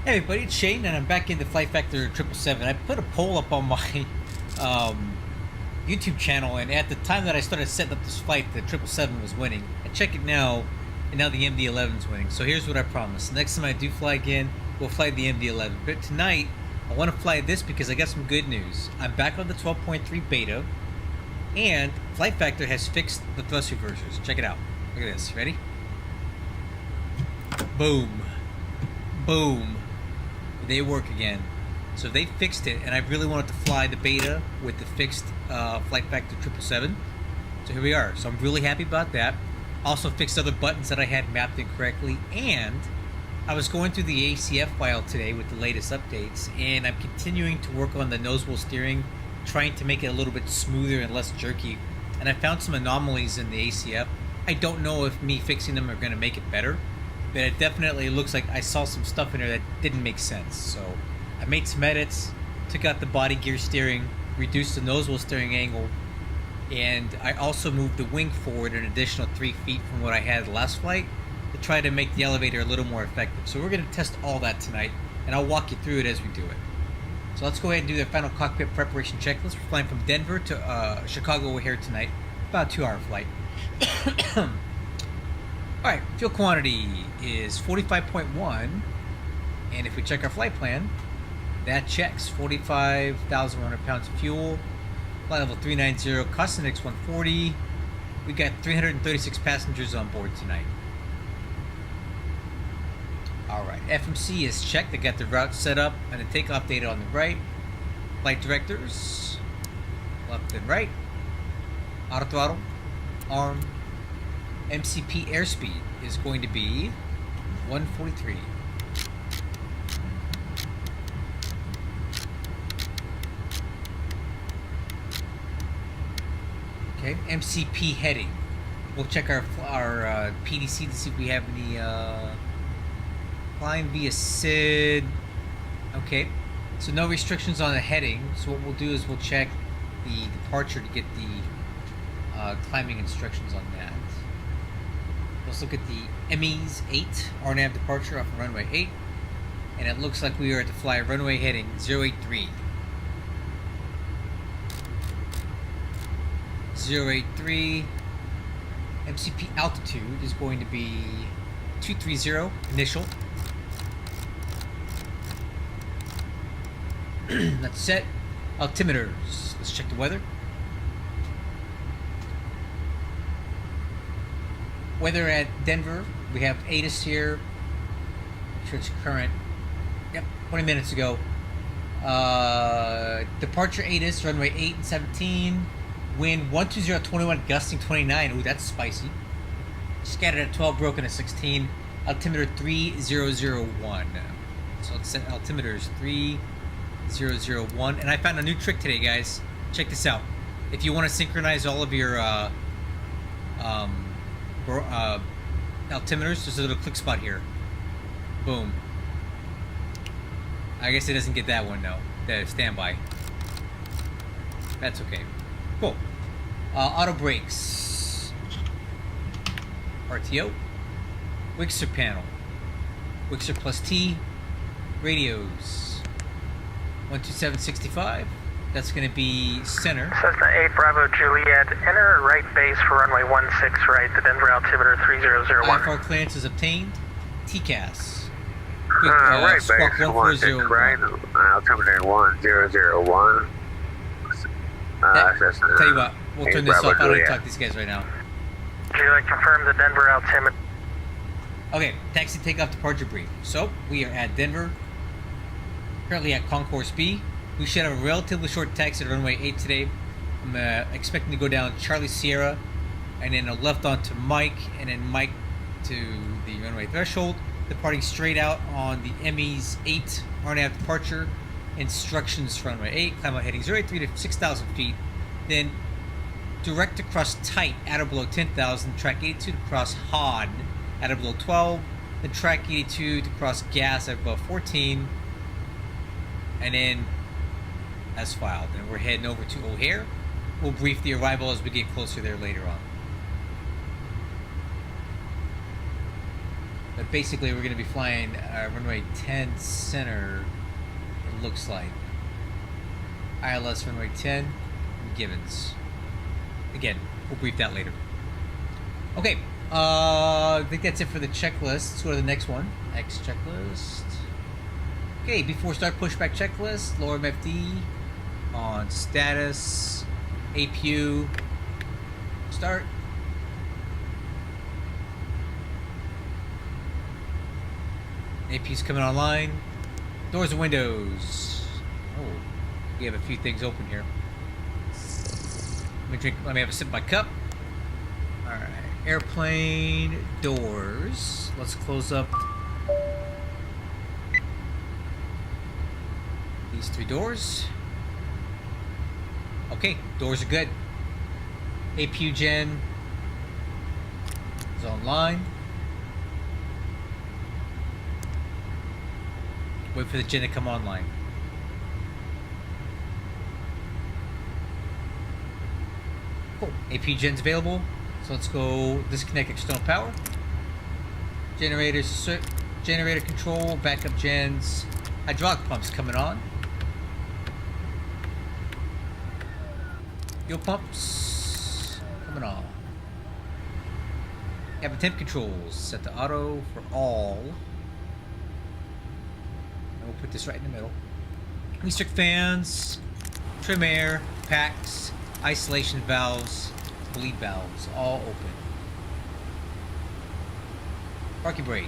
Hey everybody, it's Shane, and I'm back in the Flight Factor 777. I put a poll up on my YouTube channel, and at the time that I started setting up this flight, the 777 was winning. I check it now, and now the MD-11 is winning. So here's what I promise. Next time I do fly again, we'll fly the MD-11. But tonight, I want to fly this because I got some good news. I'm back on the 12.3 beta, and Flight Factor has fixed the thrust reversers. Check it out. Look at this. Ready? Boom. Boom. They work again. So they fixed it, and I really wanted to fly the beta with the fixed Flight Factor 777. So here we are. So I'm really happy about that. Also fixed other buttons that I had mapped incorrectly, and I was going through the ACF file today with the latest updates, and I'm continuing to work on the nosewheel steering, trying to make it a little bit smoother and less jerky. And I found some anomalies in the ACF. I don't know if me fixing them are going to make it better, but it definitely looks like I saw some stuff in there that didn't make sense. So I made some edits, took out the body gear steering, reduced the nosewheel steering angle, and I also moved the wing forward an additional 3 feet from what I had last flight to try to make the elevator a little more effective. So we're going to test all that tonight, and I'll walk you through it as we do it. So let's go ahead and do the final cockpit preparation checklist. We're flying from Denver to Chicago O'Hare tonight, about a 2-hour flight. Alright, fuel quantity is 45.1, and if we check our flight plan, that checks 45,100 pounds of fuel, flight level 390, cost index 140. We got 336 passengers on board tonight. Alright, FMC is checked. They got the route set up and the takeoff data on the right. Flight directors, left and right. Auto throttle, arm. MCP airspeed is going to be 143. Okay, MCP heading. We'll check our PDC to see if we have any flying via SID. Okay, so no restrictions on the heading. So what we'll do is we'll check the departure to get the climbing instructions on that. Let's look at the ME's 8 RNAV departure off of runway 8, and it looks like we are to fly runway heading 083. 083. MCP altitude is going to be 230 initial. That's set. Altimeters. Let's check the weather. Weather at Denver, we have ASUS here. Make sure it's current. Yep, 20 minutes ago. Departure ASUS, runway 8 and 17. Wind 120-21, gusting 29. Ooh, that's spicy. Scattered at 12, broken at 16. Altimeter 3001. So let's set altimeters 3001. And I found a new trick today, guys. Check this out. If you want to synchronize all of your altimeters, there's a little click spot here. Boom. I guess it doesn't get that one, though. The standby. That's okay. Cool. Auto brakes. RTO. Wixer panel. Wixer plus T. Radios. 12765. That's going to be center. Cessna 8 Bravo Juliet, enter right base for runway 16 right, the Denver altimeter 3001. IFR clearance is obtained. TCAS. Right base 1401. right, altimeter 1001. Tell you what, we'll turn this off. I don't need to talk to these guys right now. Juliet, confirm the Denver altimeter. Okay, taxi takeoff departure brief. So, we are at Denver, currently at Concourse B. We should have a relatively short taxi at runway 8 today. I'm expecting to go down Charlie Sierra, and then a left onto Mike, and then Mike to the runway threshold, departing straight out on the ME's 8 RNAV departure. Instructions for runway 8, climb out heading 083 to 6,000 feet, then direct across tight at or below 10,000, track 82 to cross Hod at or below 12, then track 82 to cross gas at above 14, and then as filed. And we're heading over to O'Hare. We'll brief the arrival as we get closer there later on. The basically we're going to be flying runway 10 center, it looks like. ILS runway 10, Gibbons. Again, we'll brief that later. Okay, I think that's it for the checklist. Let's go to the next one. X checklist. Okay, before start pushback checklist, lower MFD on status, APU, start. APU's coming online. Doors and windows. Oh, we have a few things open here. Let me have a sip of my cup. Alright, airplane doors. Let's close up these 3 doors. Okay, doors are good. APU gen is online. Wait for the gen to come online. Cool. APU gen's available. So let's go disconnect external power. Generator control, backup gens, hydraulic pumps coming on. Fuel pumps coming on. Cabin temp controls set to auto for all. And we'll put this right in the middle. Restrict fans, trim air, packs, isolation valves, bleed valves, all open. Parking brake.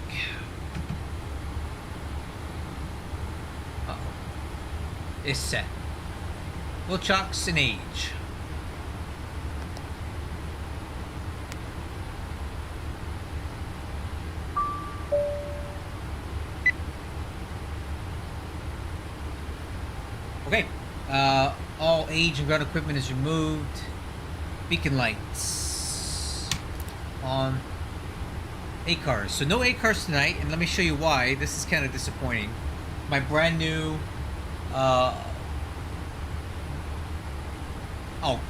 Uh-oh. Is set. Wheel chocks and age. Okay, all age and ground equipment is removed. Beacon lights on. ACARS. So no ACARS tonight, and let me show you why. This is kind of disappointing. My brand new. Oh,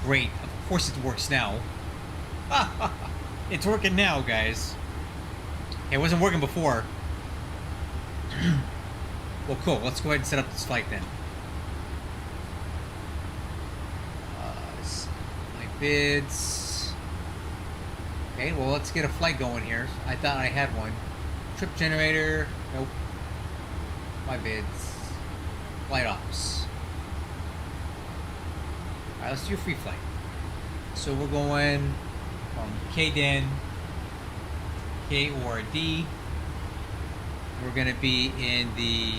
great! Of course it works now. It's working now, guys. It wasn't working before. Well, cool. Let's go ahead and set up this flight then. Bids. Okay, well, let's get a flight going here. I thought I had one. Trip generator. Nope. My bids. Flight ops. Alright, let's do a free flight. So we're going from KDEN, KORD. We're going to be in the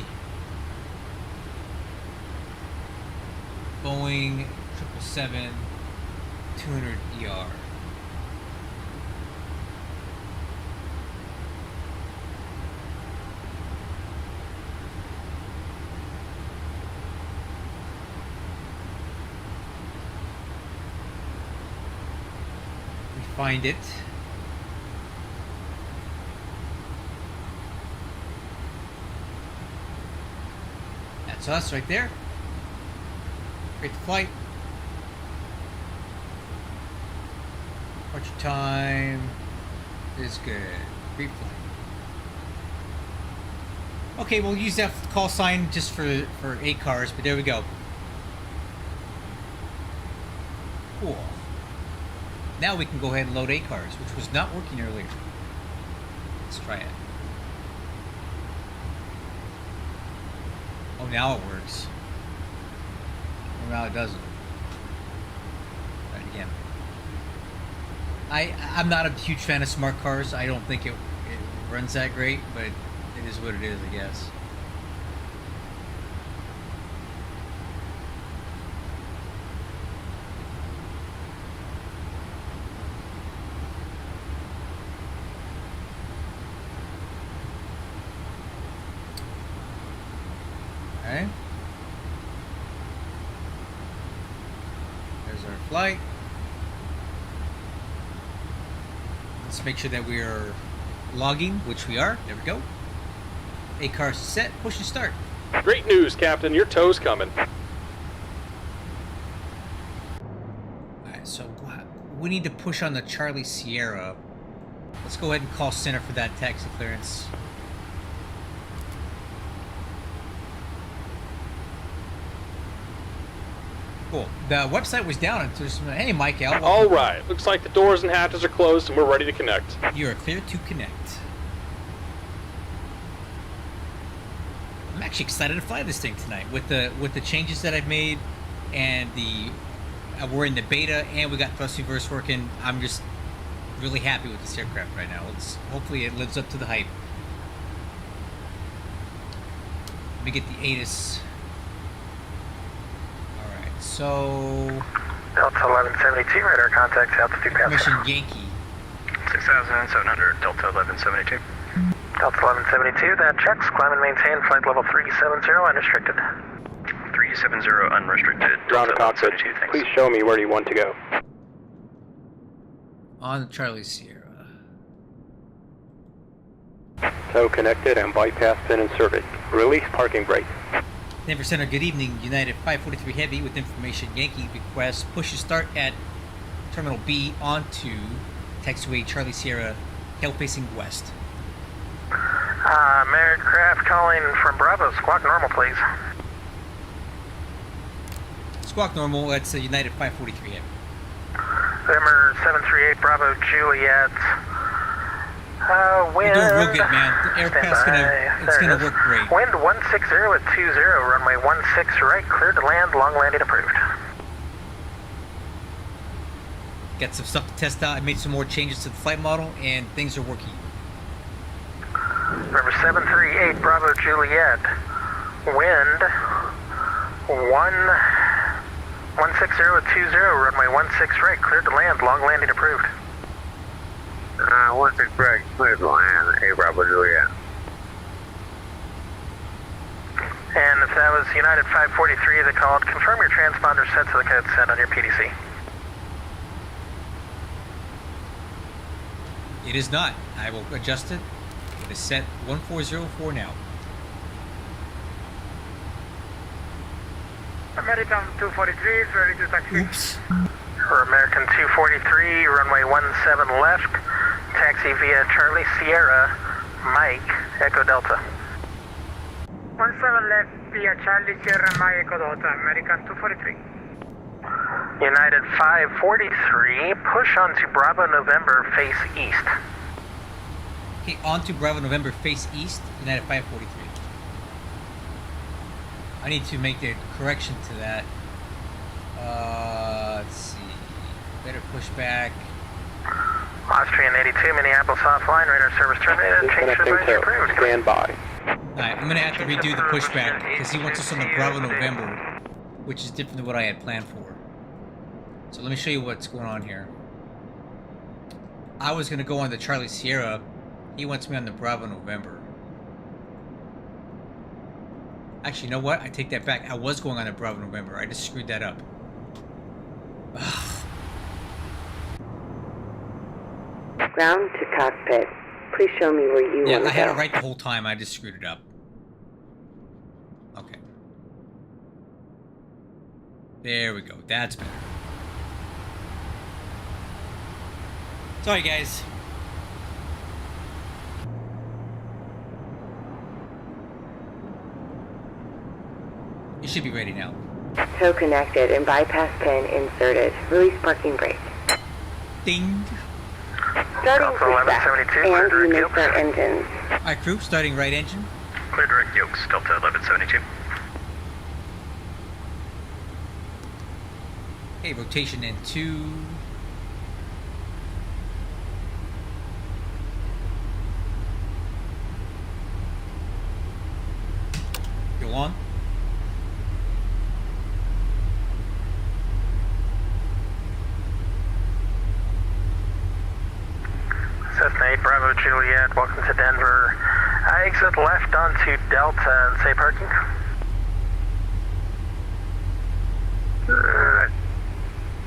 Boeing 777 200 ER. We find it. That's us right there. Great flight. Departure time is good. Free flight. Okay, we'll use that call sign just for ACARS, but there we go. Cool. Now we can go ahead and load ACARS, which was not working earlier. Let's try it. Oh, now it works. Well, now it doesn't. Try it again. I'm not a huge fan of smart cars. I don't think it runs that great, but it is what it is, I guess. Okay. There's our flight. Let's make sure that we are logging, which we are. There we go. ACARS set. Push and start. Great news, Captain. Your tow's coming. Alright, so we need to push on the Charlie Sierra. Let's go ahead and call center for that taxi clearance. Cool. The website was down until hey, Mike L. All right. Looks like the doors and hatches are closed and we're ready to connect. You are clear to connect. I'm actually excited to fly this thing tonight with the changes that I've made, and we're in the beta and we got thrust reverse working. I'm just really happy with this aircraft right now. Hopefully it lives up to the hype. Let me get the ATIS. All right, so Delta 1172, radar contact, altitude pass. Mission Yankee. 6,700, Delta 1172. Delta 1172, that checks. Climb and maintain flight level 370, unrestricted. 370, unrestricted. Ground to Cockpit. Please show me where you want to go. On Charlie Sierra. Tow connected and bypass pin inserted. Release parking brake. Denver Center, good evening. United 543 Heavy with information. Yankee requests push to start at Terminal B onto taxiway Charlie Sierra, tail facing west. Aircraft calling from Bravo. Squawk normal, please. Squawk normal, that's United 543 Heavy. November 738 Bravo Juliet. Wind. You're doing real good, man. The aircraft's gonna work great. Wind 160 at 20, runway 16 right, cleared to land, long landing approved. Got some stuff to test out. I made some more changes to the flight model, and things are working. November 738 Bravo Juliet. Wind 160 at 20, runway 16 right, cleared to land, long landing approved. 16 right, cleared to land, A Bravo Juliet. And if that was United 543 that called, confirm your transponder set to the code set on your PDC. It is not. I will adjust it. It is set 1404 now. American 243 is ready to taxi. Oops. For American 243, runway 17 left, taxi via Charlie Sierra, Mike, Echo Delta. 17 left via Charlie Sierra, Mike, Echo Delta, American 243. United 543, push onto Bravo November, face east. Okay, on to Bravo November, face east, United 543. I need to make a correction to that. Let's see. Better push back. Austrian 82, Minneapolis offline, radar service terminated, change Disconnecting advisory tow. approved. Stand by. Alright, I'm gonna have to redo the pushback because he wants us on the Bravo November, which is different than what I had planned for. So let me show you what's going on here. I was gonna go on the Charlie Sierra. He wants me on the Bravo November. Actually, you know what? I take that back. I was going on the Bravo November. I just screwed that up. Ground to Cockpit. Please show me where you Yeah, want I to had go. it right the whole time. I just screwed it up. Okay. There we go. That's better. Sorry, guys. You should be ready now. Tow connected and bypass pin inserted. Release parking brake. Ding. Starting Delta pushback 1172, and clear you may direct start engines. Alright, crew, starting right engine. Clear direct yokes, Delta 1172. Okay, rotation in 2. Go on. Cessna 8 Bravo Juliet, welcome to Denver. Exit left onto Delta and say parking.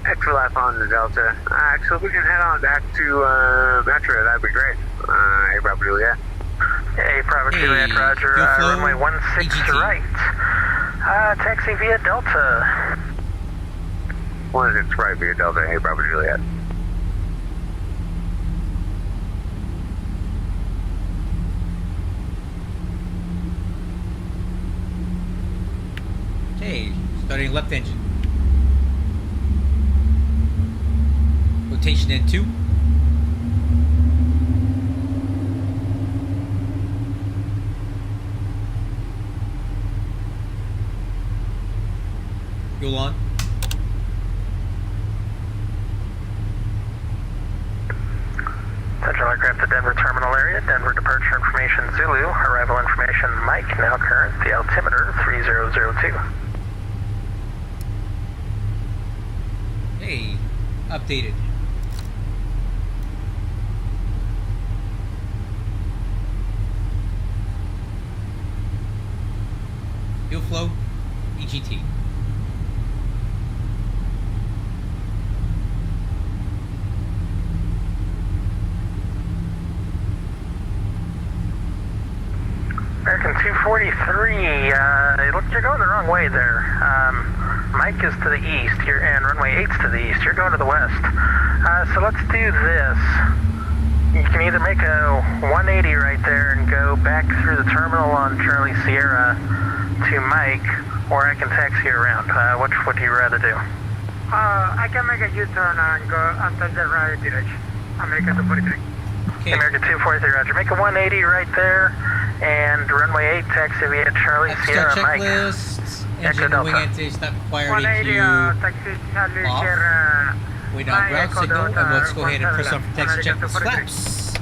Extra lap on the Delta. Actually, if we can head on back to Metro, that'd be great. A Bravo Juliet. Hey, Bravo Juliet, Roger. Go flow, Runway 16 EGT. right. Taxi via Delta. 16 right via Delta, A Bravo Juliet. Okay, starting left engine. rotation N2. Fuel on. Central aircraft to Denver terminal area. Denver departure information Zulu. Arrival information Mike. Now current. The altimeter 3002. Hey, updated. Fuel flow, EGT. American 243, look, you're going the wrong way there. Mike is to the east, here, and runway 8's to the east. You're going to the west. So let's do this. You can either make a 180 right there and go back through the terminal on Charlie Sierra to Mike, or I can taxi you around. Which would you rather do? I can make a U-turn and go after the right direction. American 243. Okay. American 243, roger. Make a 180 right there, and runway 8 taxi via Charlie Sierra Mike. Checklist. Echo Engine wing Delta. entity is not required. 180, AQ taxi Charlie off. Sierra. Wait on ground Echo signal, Delta, and let's go ahead and press on for taxi American checklist 243. flaps.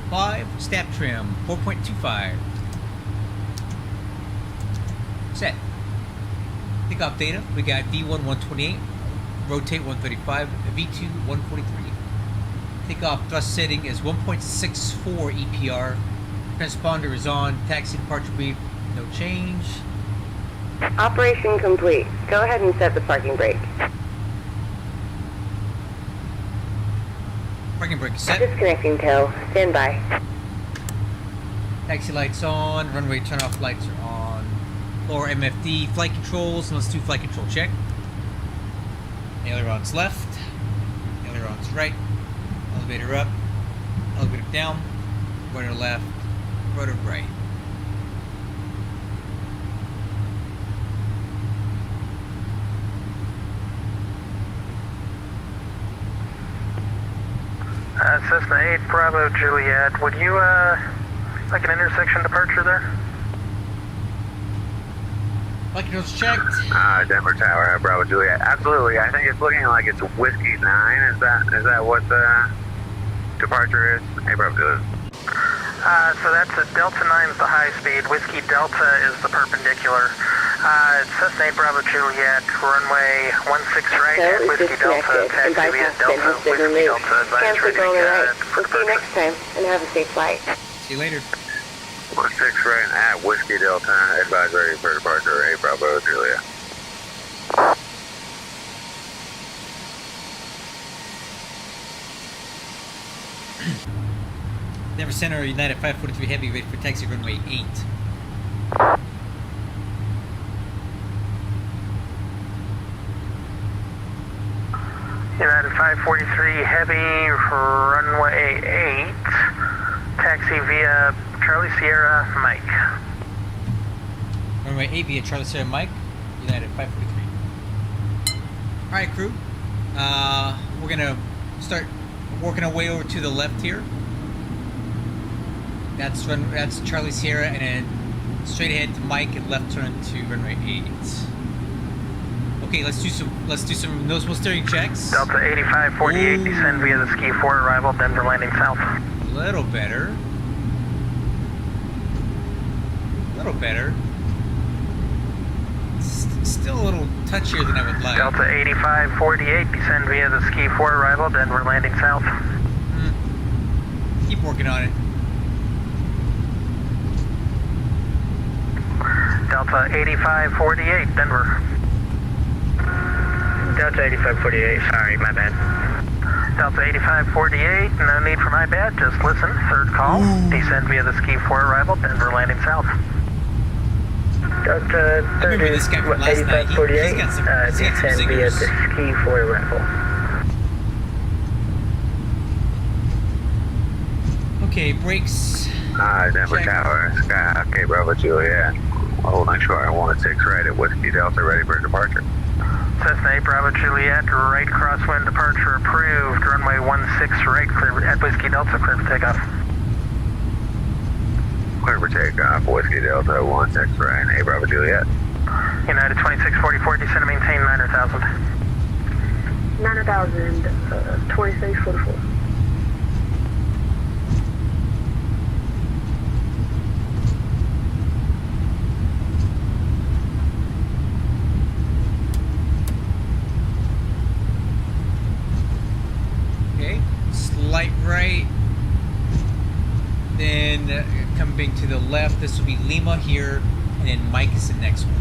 5, stab trim, 4.25. Set. Takeoff data, we got V1 128, rotate 135, V2 143. Takeoff thrust setting is 1.64 EPR. Transponder is on, taxi departure brief, no change. Operation complete. Go ahead and set the parking brake. Parking brake is set. Disconnecting tow. Stand by. Taxi lights on, runway turn off lights are on. Lower MFD, flight controls, and let's do flight control check. Ailerons left, ailerons right, elevator up, elevator down, rudder left, rudder right. Cessna 8 Bravo Juliet, would you, like an intersection departure there? Flight controls checked. Denver Tower, Bravo Juliet. Absolutely. I think it's looking like it's Whiskey 9. Is that what the departure is? Hey, Bravo Juliet. So that's a Delta 9's the high speed, Whiskey Delta is the perpendicular. Cessna 8 Bravo Juliet, runway 16 right Tow at is Whiskey Delta, disconnected and taxi via bypass bin Delta, has been Whiskey removed. Delta, advise Cancel ready going right. for We'll see you departure. next time and have a safe flight. See you later. 16 right at Whiskey Delta. Advise ready for departure. Hey, Bravo Juliet. Denver Center, United 543 Heavy, ready for taxi runway 8. United 543 Heavy, runway 8, taxi via Charlie Sierra Mike. Runway 8 via Charlie Sierra Mike, United 543. Alright, crew. We're gonna start working our way over to the left here. That's Charlie Sierra, and then straight ahead to Mike and left turn to runway 8. Okay, let's do some nose-wheel steering checks. Delta 8548, Ooh. descend via the Ski 4, arrival Denver landing south. A little better. A little better. Still a little touchier than I would like. Delta 8548, descend via the Ski 4, arrival Denver landing south. Keep working on it. Delta 8548, Denver. Delta 8548, sorry, my bad. Delta 8548, no need for my bad, just listen. Third call, descend via the Ski 4, arrival Denver landing south. Delta I remember this guy from last night. He's got some descend via the zingers. Ski 4, arrival. Okay, brakes. Denver Check. Tower. Sky. Okay, Bravo Juliet. Holding short. 16 right at Whiskey Delta. Ready for departure. Cessna 8 Bravo Juliet, right crosswind departure approved. Runway 16 right, clear at Whiskey Delta, clear for takeoff. Clear for takeoff, Whiskey Delta 16 right, 8 Bravo Juliet. United 2644, descend and maintain 9,000. 9,000, 2644. Okay, slight right. Then coming to the left, this will be Lima here, and then Mike is the next one.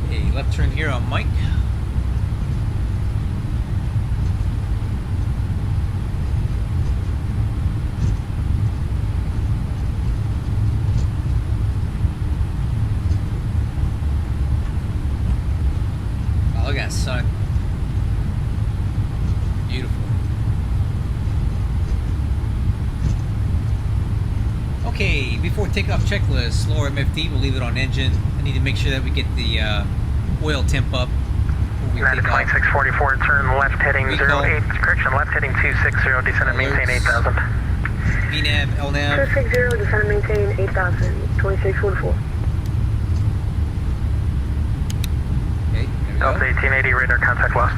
Okay, left turn here on Mike. Oh, look at that sun. Beautiful. Okay, before takeoff checklist, lower MFD, we'll leave it on engine. I need to make sure that we get the oil temp up before we United take off. 2644, turn left heading Recall. 08, correction, left heading 260, descend and maintain Alerts. 8,000. VNAV, LNAV. 260, descend and maintain 8,000, 2644. Okay, there we Delta go. 1880, radar contact lost.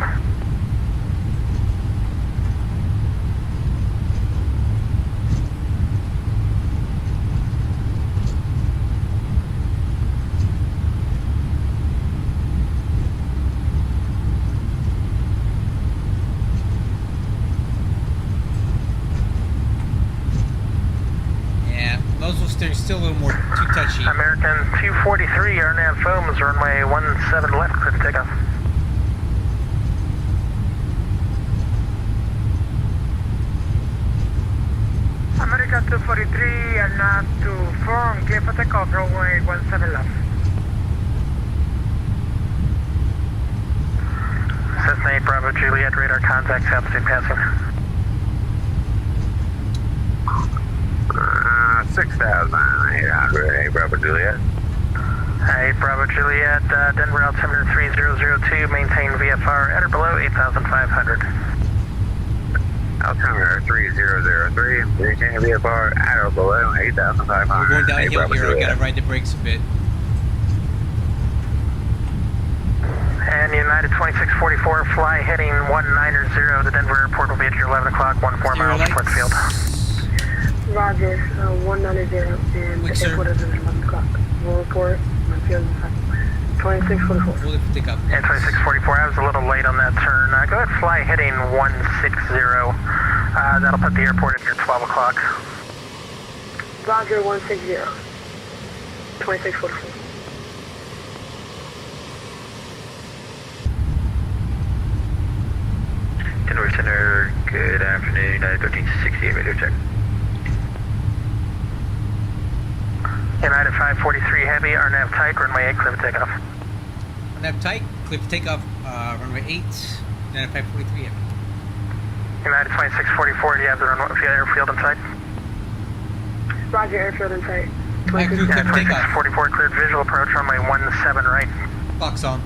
Yeah, nozzle steering's still a little more too touchy. American 243, RNAV foams, runway 17 left, clear for takeoff. American 243, RNAV to form, clear for takeoff, runway 17 left. Cessna 8 Bravo Juliet, radar contact, altitude passing. 6,800, 8 Bravo Juliet. 8 Bravo Juliet, Denver altimeter 3002, maintain VFR at or below 8,500. Altimeter 3003, maintain VFR at or below 8,500. We're going 8 downhill Bravo here, I Juliet. gotta ride the brakes a bit. And United 2644, fly heading 190 to Denver Airport, will be at your 11 o'clock, 14 Zero miles, Port Field. Roger, 190, and Wait, sir. airport is at 11 o'clock. Roll report, my field is at 2644. Hold it for takeoff. And 2644, I was a little late on that turn. Go ahead, fly heading 160. That'll put the airport at your 12 o'clock. Roger, 160, 2644. Denver Center, good afternoon, United 1368, radio check. United 543 Heavy, RNAV tight, runway 8, clear for takeoff. RNAV tight, clear for takeoff, runway 8, 9543 heavy. United 2644, do you have the runway, airfield in sight? Roger, airfield in sight. Alright, crew, clear United for takeoff. 2644, cleared visual approach, runway 17 right. Clock's on.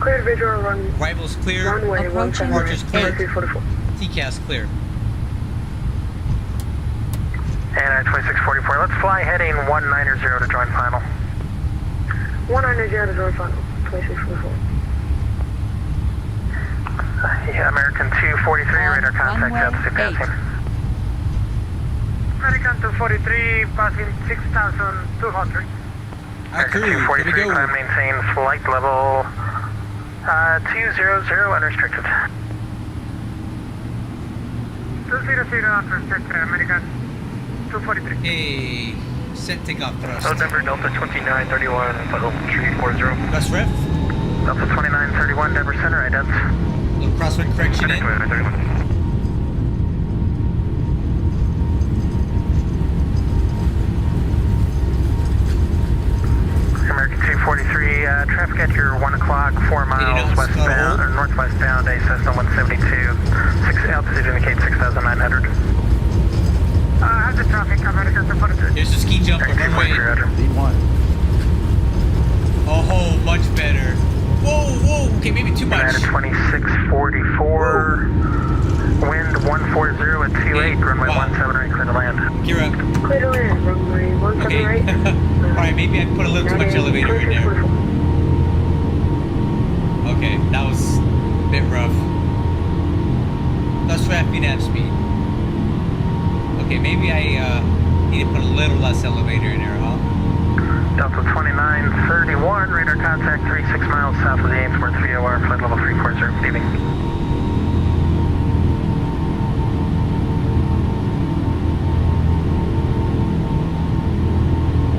Cleared visual run, Arrivals clear. runway 17 Departures clear. 2344. TCAS clear. And 2644, let's fly heading 190 to join final. 190 to join final, 2644. Yeah, American 243, radar contact, altitude passing. American 243, passing 6,200. Alright, crew, here we American 243, go. climb maintain flight level 200, unrestricted. 200, unrestricted, American 243. Hey, set takeoff thrust. Denver, Delta 2931, final 340. Gus ref. Delta 2931, Denver Center, idents. Little crosswind correction in. 2931. American 243, traffic at your 1 o'clock, 4 miles westbound, or northwestbound, a Cessna 172. Altitude indicates 6,900. How's the traffic, American 243? There's a ski jump on runway. V1. Oh, much better. Whoa, whoa. Okay, maybe too much. United 2644. Wind 140 at 28. Runway 17 right, clear to land. Gear up. Clear to land, runway 17 Okay. right. Alright, maybe I put a little too much elevator in there. Okay, that was a bit rough. That's rapid at speed. Okay, maybe I need to put a little less elevator in there, huh? Delta 2931, radar contact 36 miles south of the Ainsworth VOR, flight level 340, good evening.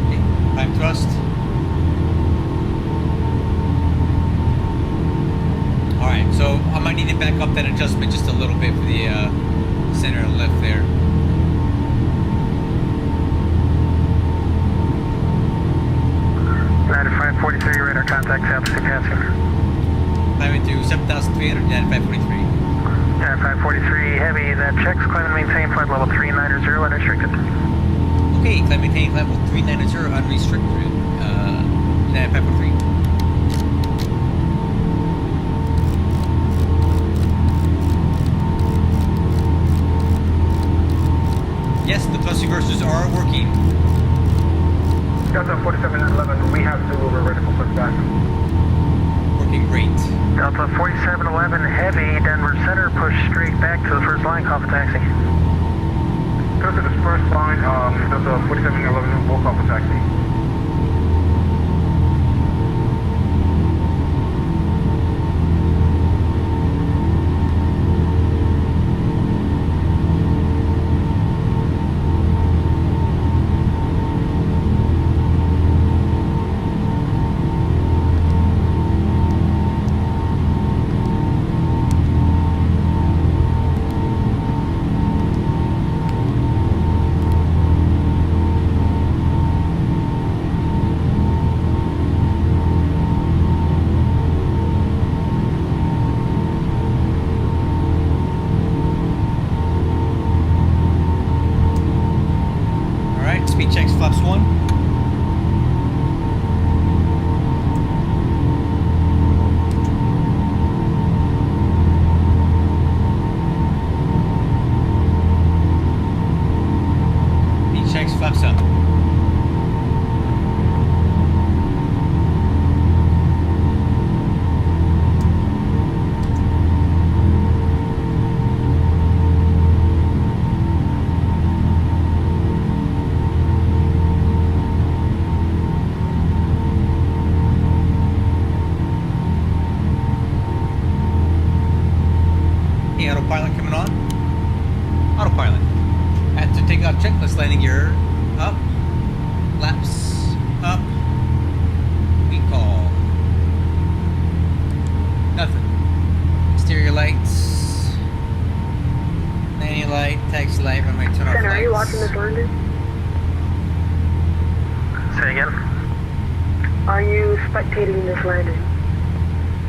Okay, prime thrust. Alright, so I might need to back up that adjustment just a little bit for the center of lift there. United 543, radar contact south of passing. Climbing through 7,300, United 543. United 543, heavy, that checks, climb and maintain flight level 390, unrestricted. Okay, climb maintain level 390 unrestricted. United 543. Yes, the thrust reversers are working. Delta 4711, we have to move ready for pushback. Working great. Delta 4711, heavy, Denver Center, push straight back to the first line, call for taxi. Go to this first line, Delta 4711, we'll call for taxi. Speed checks, flaps 1. Speed checks, flaps up. Autopilot coming on. Autopilot. At to take off checklist landing gear up. Flaps up. Recall. Nothing. Exterior lights. Landing light, taxi light, runway turn off Center, lights. are you watching this landing? Say again? Are you spectating this landing?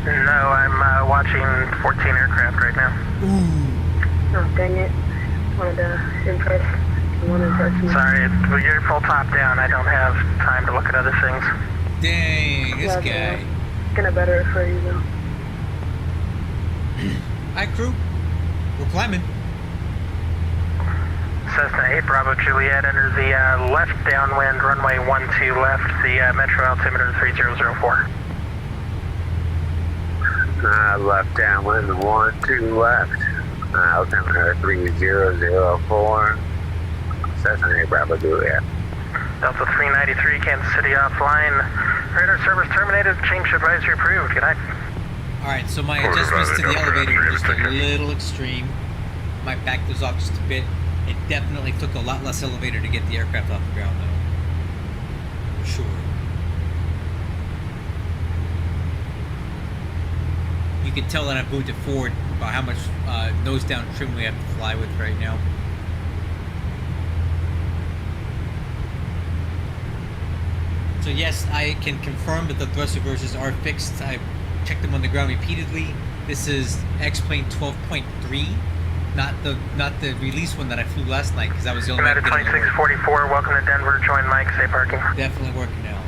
No, I'm watching 14 aircraft right now. Ooh. Oh, dang it. Wanted to impress. Want to impress me. Sorry, you're full top down. I don't have time to look at other things. Dang, this Yeah, guy. It's gonna better it for you though. Hi, crew. We're climbing. Cessna 8 Bravo Juliet under the left downwind, runway 12 left, the metro altimeter 3004. Left downwind, 12 left. Altimeter 3004. Cessna 8 Bravo Juliet. Delta 393, Kansas City offline. Radar service terminated. Change advisory approved. Good night. Alright, so my adjustments to the elevator were just a little extreme. Might back those off just a bit. It definitely took a lot less elevator to get the aircraft off the ground, though. For sure. You can tell that I've moved it forward by how much nose down trim we have to fly with right now. So yes, I can confirm that the thrust reversers are fixed. I've checked them on the ground repeatedly. This is X-Plane 12.3, not the release one that I flew last night because I was the only one United getting it to work. 2644, welcome to Denver. Join Mike, safe parking. Definitely working now.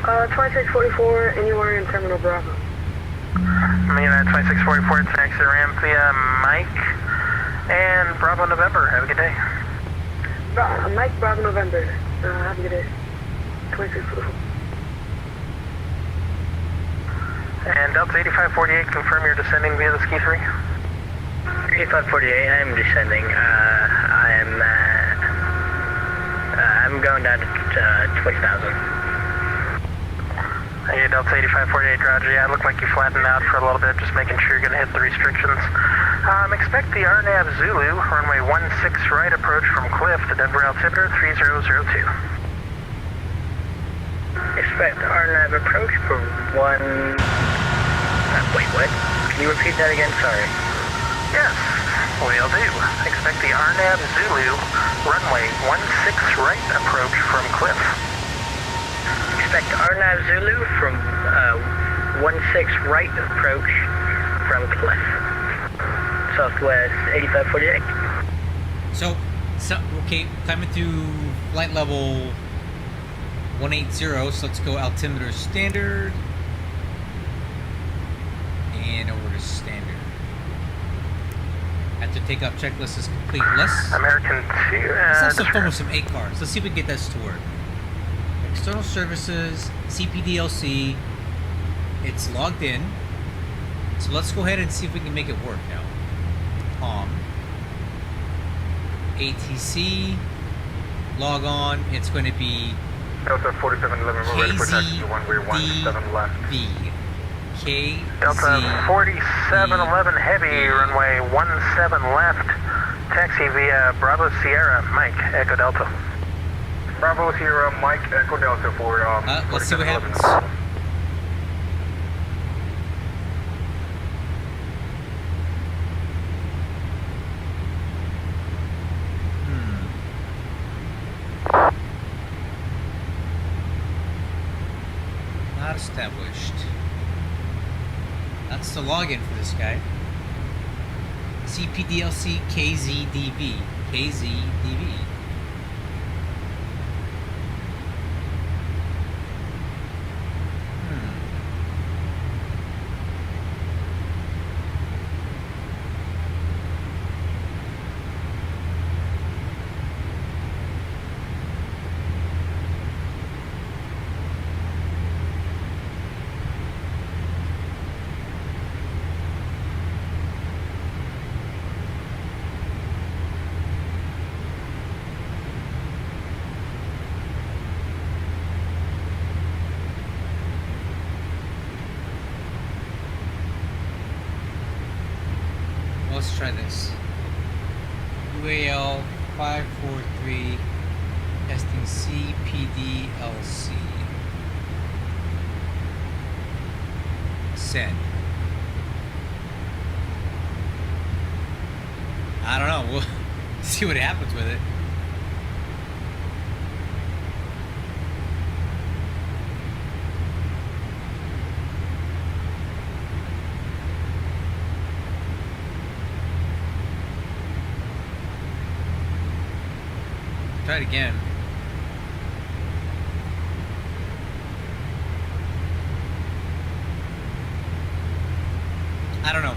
2644, anywhere in Terminal Bravo. United 2644, it's exit ramp via Mike and Bravo November. Have a good day. Mike, Bravo November. Have a good day. 2644. And Delta 8548, confirm you're descending via the ski 3. 8548, I'm descending. I'm going down to 20,000. Hey, Delta 8548, Roger. Yeah, it looked like you flattened out for a little bit, just making sure you're going to hit the restrictions. Expect the RNAV Zulu, runway 16 right approach from Cliff to Denver altimeter 3002. Expect RNAV approach for wait, what? Can you repeat that again? Sorry. Yes, will do. Expect the RNAV Zulu, runway 16 right approach from Cliff. Expect RNAV Zulu from 16 right approach from Cliff. Southwest 8548. So okay, climbing through flight level 180, so let's go altimeter standard and over to standard. After takeoff checklist is complete. American 2, Let's have some fun with some ACARS. Let's see if we can get this to work. External services, CPDLC, it's logged in. So let's go ahead and see if we can make it work now. ATC, log on, it's going to be Delta 4711, we're ready for taxi to runway 17 left. KZ. Delta 4711 heavy, runway 17 left. Taxi via Bravo Sierra, Mike, Echo Delta. Bravo Sierra, Mike, Echo Delta for let's see what happens. Not established. That's the login for this guy. CPDLC KZDV. KZDV. Let's try this. UAL 543 testing CPDLC. Send. I don't know. We'll see what happens with it. Try it again. I don't know.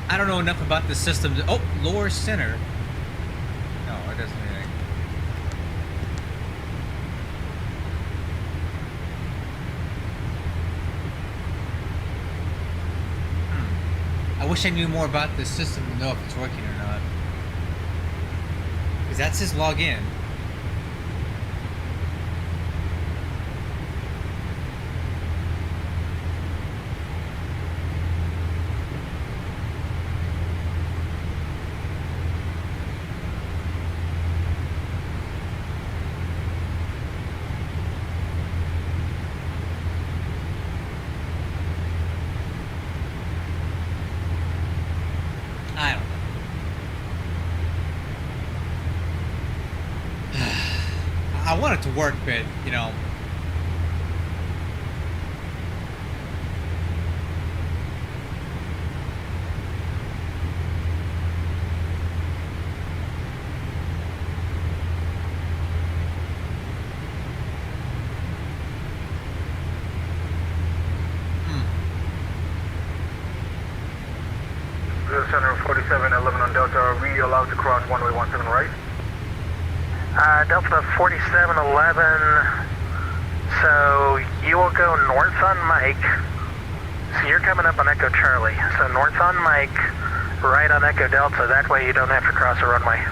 I don't know enough about the system to, oh, lower center. No, it doesn't mean anything. I wish I knew more about the system to know if it's working or not. Because that's his login. I don't know. I want it to work, but, you know. Center 4711 on Delta, are we allowed to cross runway 17 right? Delta 4711, so you will go north on Mike. So you're coming up on Echo Charlie. So north on Mike, right on Echo Delta. That way you don't have to cross a runway.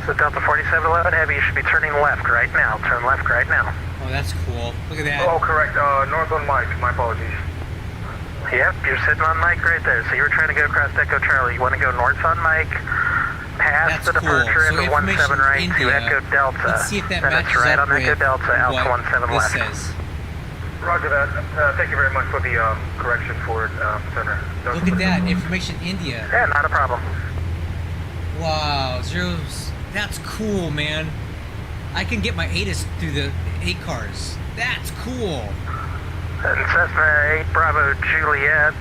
So Delta 4711 Heavy, you should be turning left right now. Turn left right now. Oh, that's cool. Look at that. Oh, correct. North on Mike. My apologies. Yep, you're sitting on Mike right there. So you were trying to go across Echo Charlie. You want to go north on Mike, past That's the departure cool. So into 17 right India, to Echo Delta. Let's see if that then matches it's right up on Echo with Delta, Alpha what 17 this left. says. Roger that. Thank you very much for the correction for Center. Look at that. Information India. Yeah, not a problem. Wow. Zeros. That's cool, man. I can get my ATIS through the ACARS. That's cool. And Cessna 8 Bravo Juliet.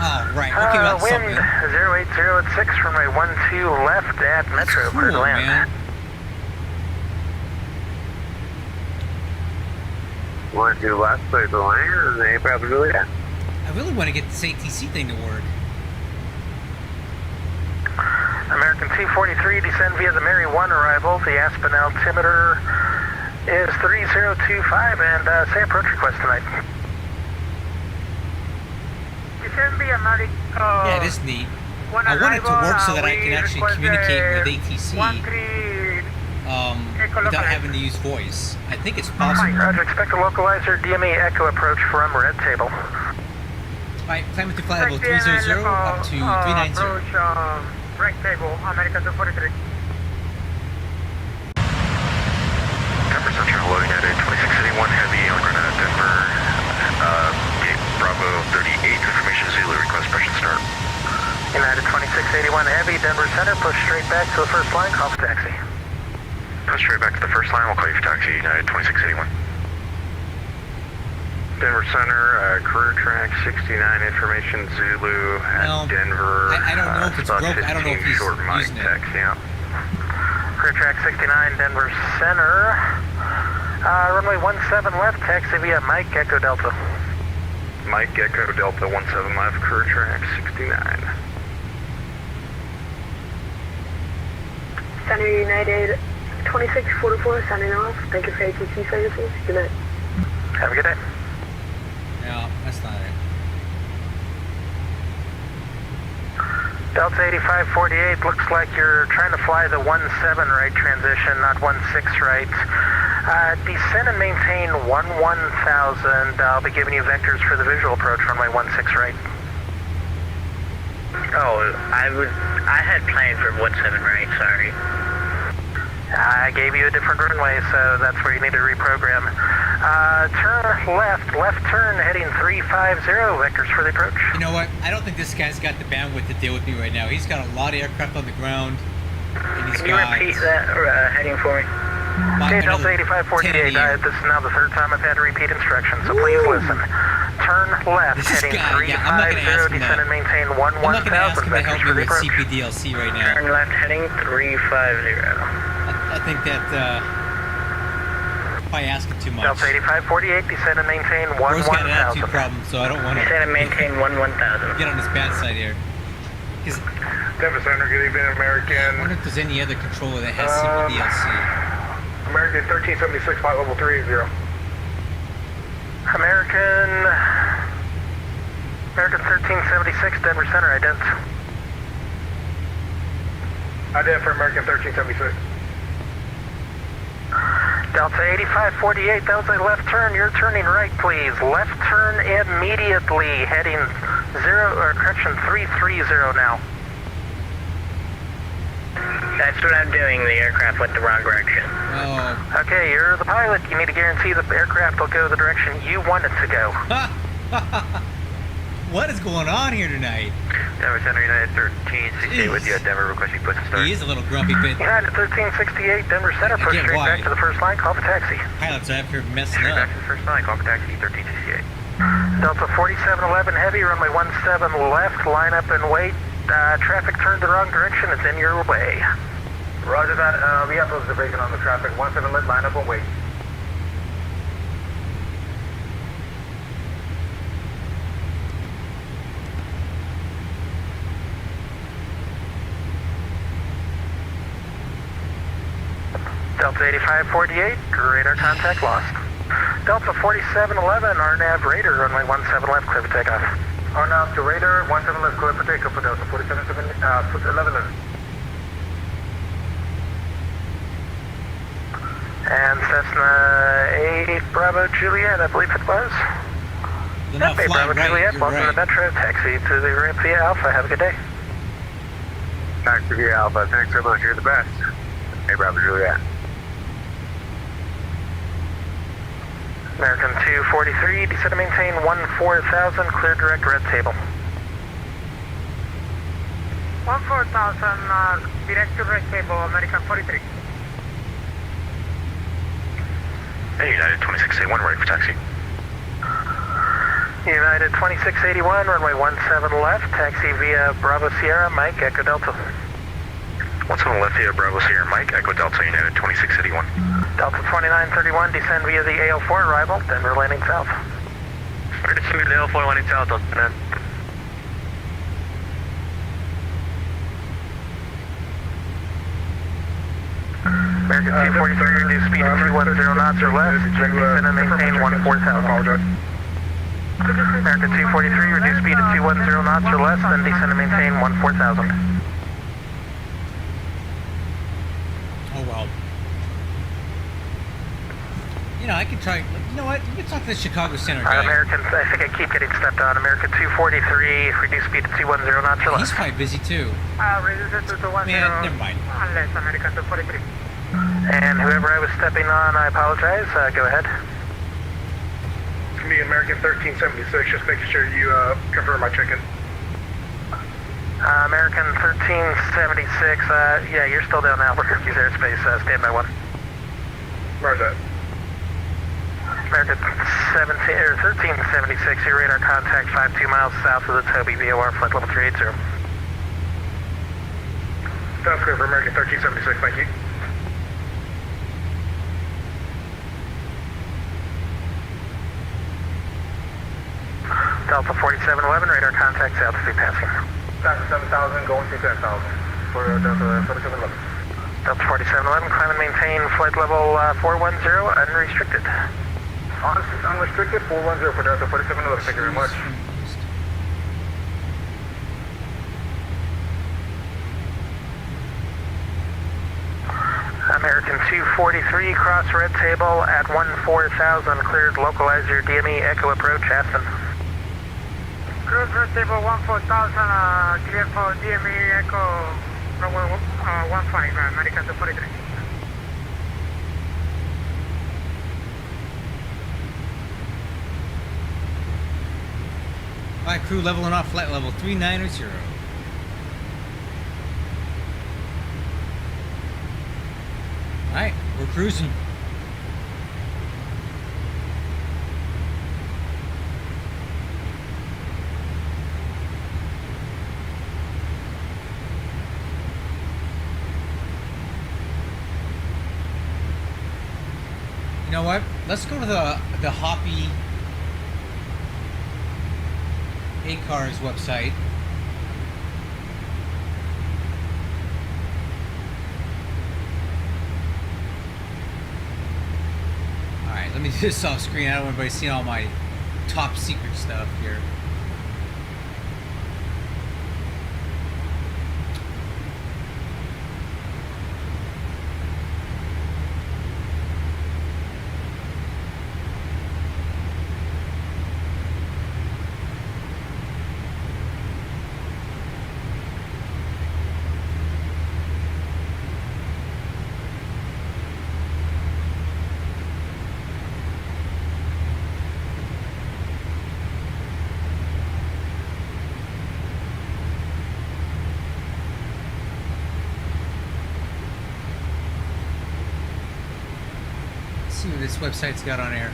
Oh, right. Okay, that's wind something. 080 at 6 from a 12 left at Metro. That's Clear to cool, land. man. Want to do left, clear the lane, and they probably do that. I really want to get this ATC thing to work. American 243, descend via the Mary 1 arrival. The Aspen altimeter is 3025, and say approach request tonight. Descend via Mary. Yeah, it is neat. I want it to work so that I can actually communicate with ATC without having to use voice. I think it's possible. Roger, expect a localizer DME echo approach from red table. Alright, climb to flight level 300 up to 390. Approach, right table, American 243. Denver Central loading at a 2681 Heavy on ground at Denver. Gate Bravo 38, information Zulu, request pressure start. United 2681 Heavy, Denver Center, push straight back to the first line, call for taxi. Push straight back to the first line, we'll call you for taxi, United 2681. Denver Center, career track 69, information Zulu at No, Denver. I don't know if it's broke. I don't know if he's short Mike using it. taxi out. Career track 69, Denver Center. Runway 17 left, taxi via Mike, Echo Delta. Mike Echo Delta 17 left, career track 69. Center United 2644, signing off. Thank you for ATC services. Good night. Have a good day. No, that's not it. Delta 8548, looks like you're trying to fly the 17 right transition, not 16 right. Descend and maintain 11,000. I'll be giving you vectors for the visual approach runway 16 right. Oh, I had planned for 17 right, sorry. I gave you a different runway, so that's where you need to reprogram. Turn left turn, heading 350, vectors for the approach. You know what? I don't think this guy's got the bandwidth to deal with me right now. He's got a lot of aircraft on the ground. And he's Can you got repeat that heading for me? Okay, Delta another 10 8548, a year. this is now the third time I've had to repeat instructions, so please listen. Turn left, This heading guy, yeah, I'm not gonna ask 350, him descend that. and maintain I'm not going to ask 11,000, him to vectors help for me the with approach. CPDLC right now. Turn left, heading 350. I think that probably asking too much. Delta 8548, descend and maintain Bro's got an attitude 11,000. problem, so I don't want to Descend and maintain 11,000. get on his bad side here. Because Denver Center, good evening, I American. wonder if there's any other controller that has CPDLC. American 1376, flight level 30. American 1376, Denver Center, ident. Ident for American 1376. Delta 8548, that was a left turn. You're turning right, please. Left turn immediately, heading 330 now. That's what I'm doing. The aircraft went the wrong direction. Oh. Okay, you're the pilot. You need to guarantee the aircraft will go the direction you want it to go. What is going on here tonight? Denver Center, United 1368 with you at Denver, requesting push and start. He is a little grumpy bit. United 1368, Denver Center, push Again, straight why? back to the first line, call for taxi. Pilots are after messing Straight up. back to the first line, call for taxi 1368. Delta 4711 Heavy, runway 17 left, line up and wait. Traffic turned the wrong direction, it's in your way. Roger that. We have observation on the traffic. 17 left, line up and wait. Delta 8548, radar contact lost. Delta 4711, RNAV radar, runway 17 left, clear for takeoff. RNAV to radar, 17 left, clear for takeoff for Delta 4711. And Cessna 8 Bravo Juliet, I believe it was. They're not Hey, flying Bravo right, Juliet, you're welcome to right. Metro, taxi to the ramp via Alpha, have a good day. Taxi via Alpha, thanks so much, you're the best. Hey, Bravo Juliet. American 243, descend to maintain 14,000, clear direct red table. 14,000, direct to red table, American 43. Hey, United 2681, ready for taxi. United 2681, runway 17 left, taxi via Bravo Sierra, Mike, Echo Delta. 17 left via Bravo Sierra Mike, Echo Delta, United 2681. Delta 2931, descend via the AL4 arrival, Denver landing south. We're descending to L4 landing south, Delta. American 243, reduce speed to 210 knots or less, descend and maintain 14,000. American 243, reduce speed to 210 knots or less, then descend and maintain 14,000. Oh well. You know, I could try. You know what? You can talk to the Chicago Center guy. American, I think I keep getting stepped on. American 243, reduce speed to 210 knots or less. He's probably busy too. Reduce it to 210. Man, never mind. Unless American 243. And whoever I was stepping on, I apologize. Go ahead. It's me, American 1376, just making sure you confirm my check-in. American 1376, yeah, you're still down Albuquerque's airspace, standby 1. Where's that? American 1376, your radar contact 52 miles south of the Toby, VOR, flight level 380. Sounds clear for American 1376, thank you. Delta 4711, radar contact south of passing. Delta 7000, going to 10,000 for Delta 4711. Delta 4711, climb and maintain flight level 410, unrestricted. Unrestricted, 410 for Delta 4711, thank you very much. American 243, cross red table at 14,000, cleared, localize your DME, echo approach, Aspen. Cruise red table 14,000, clear for DME Echo runway 15, American 243. Alright, crew leveling off flight level 3900. Alright, we're cruising. You know what? Let's go to the Hoppy ACARS website. Alright, let me do this off screen. I don't want anybody seeing all my top secret stuff here. see what this website's got on air.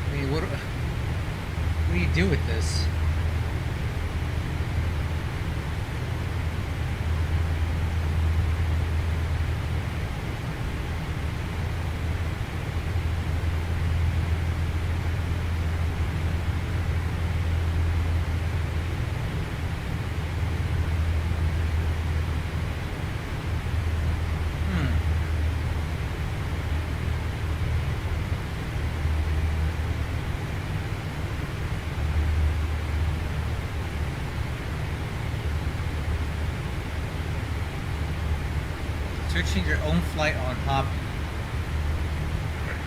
I mean, what do you do with this? Searching your own flight on Hop.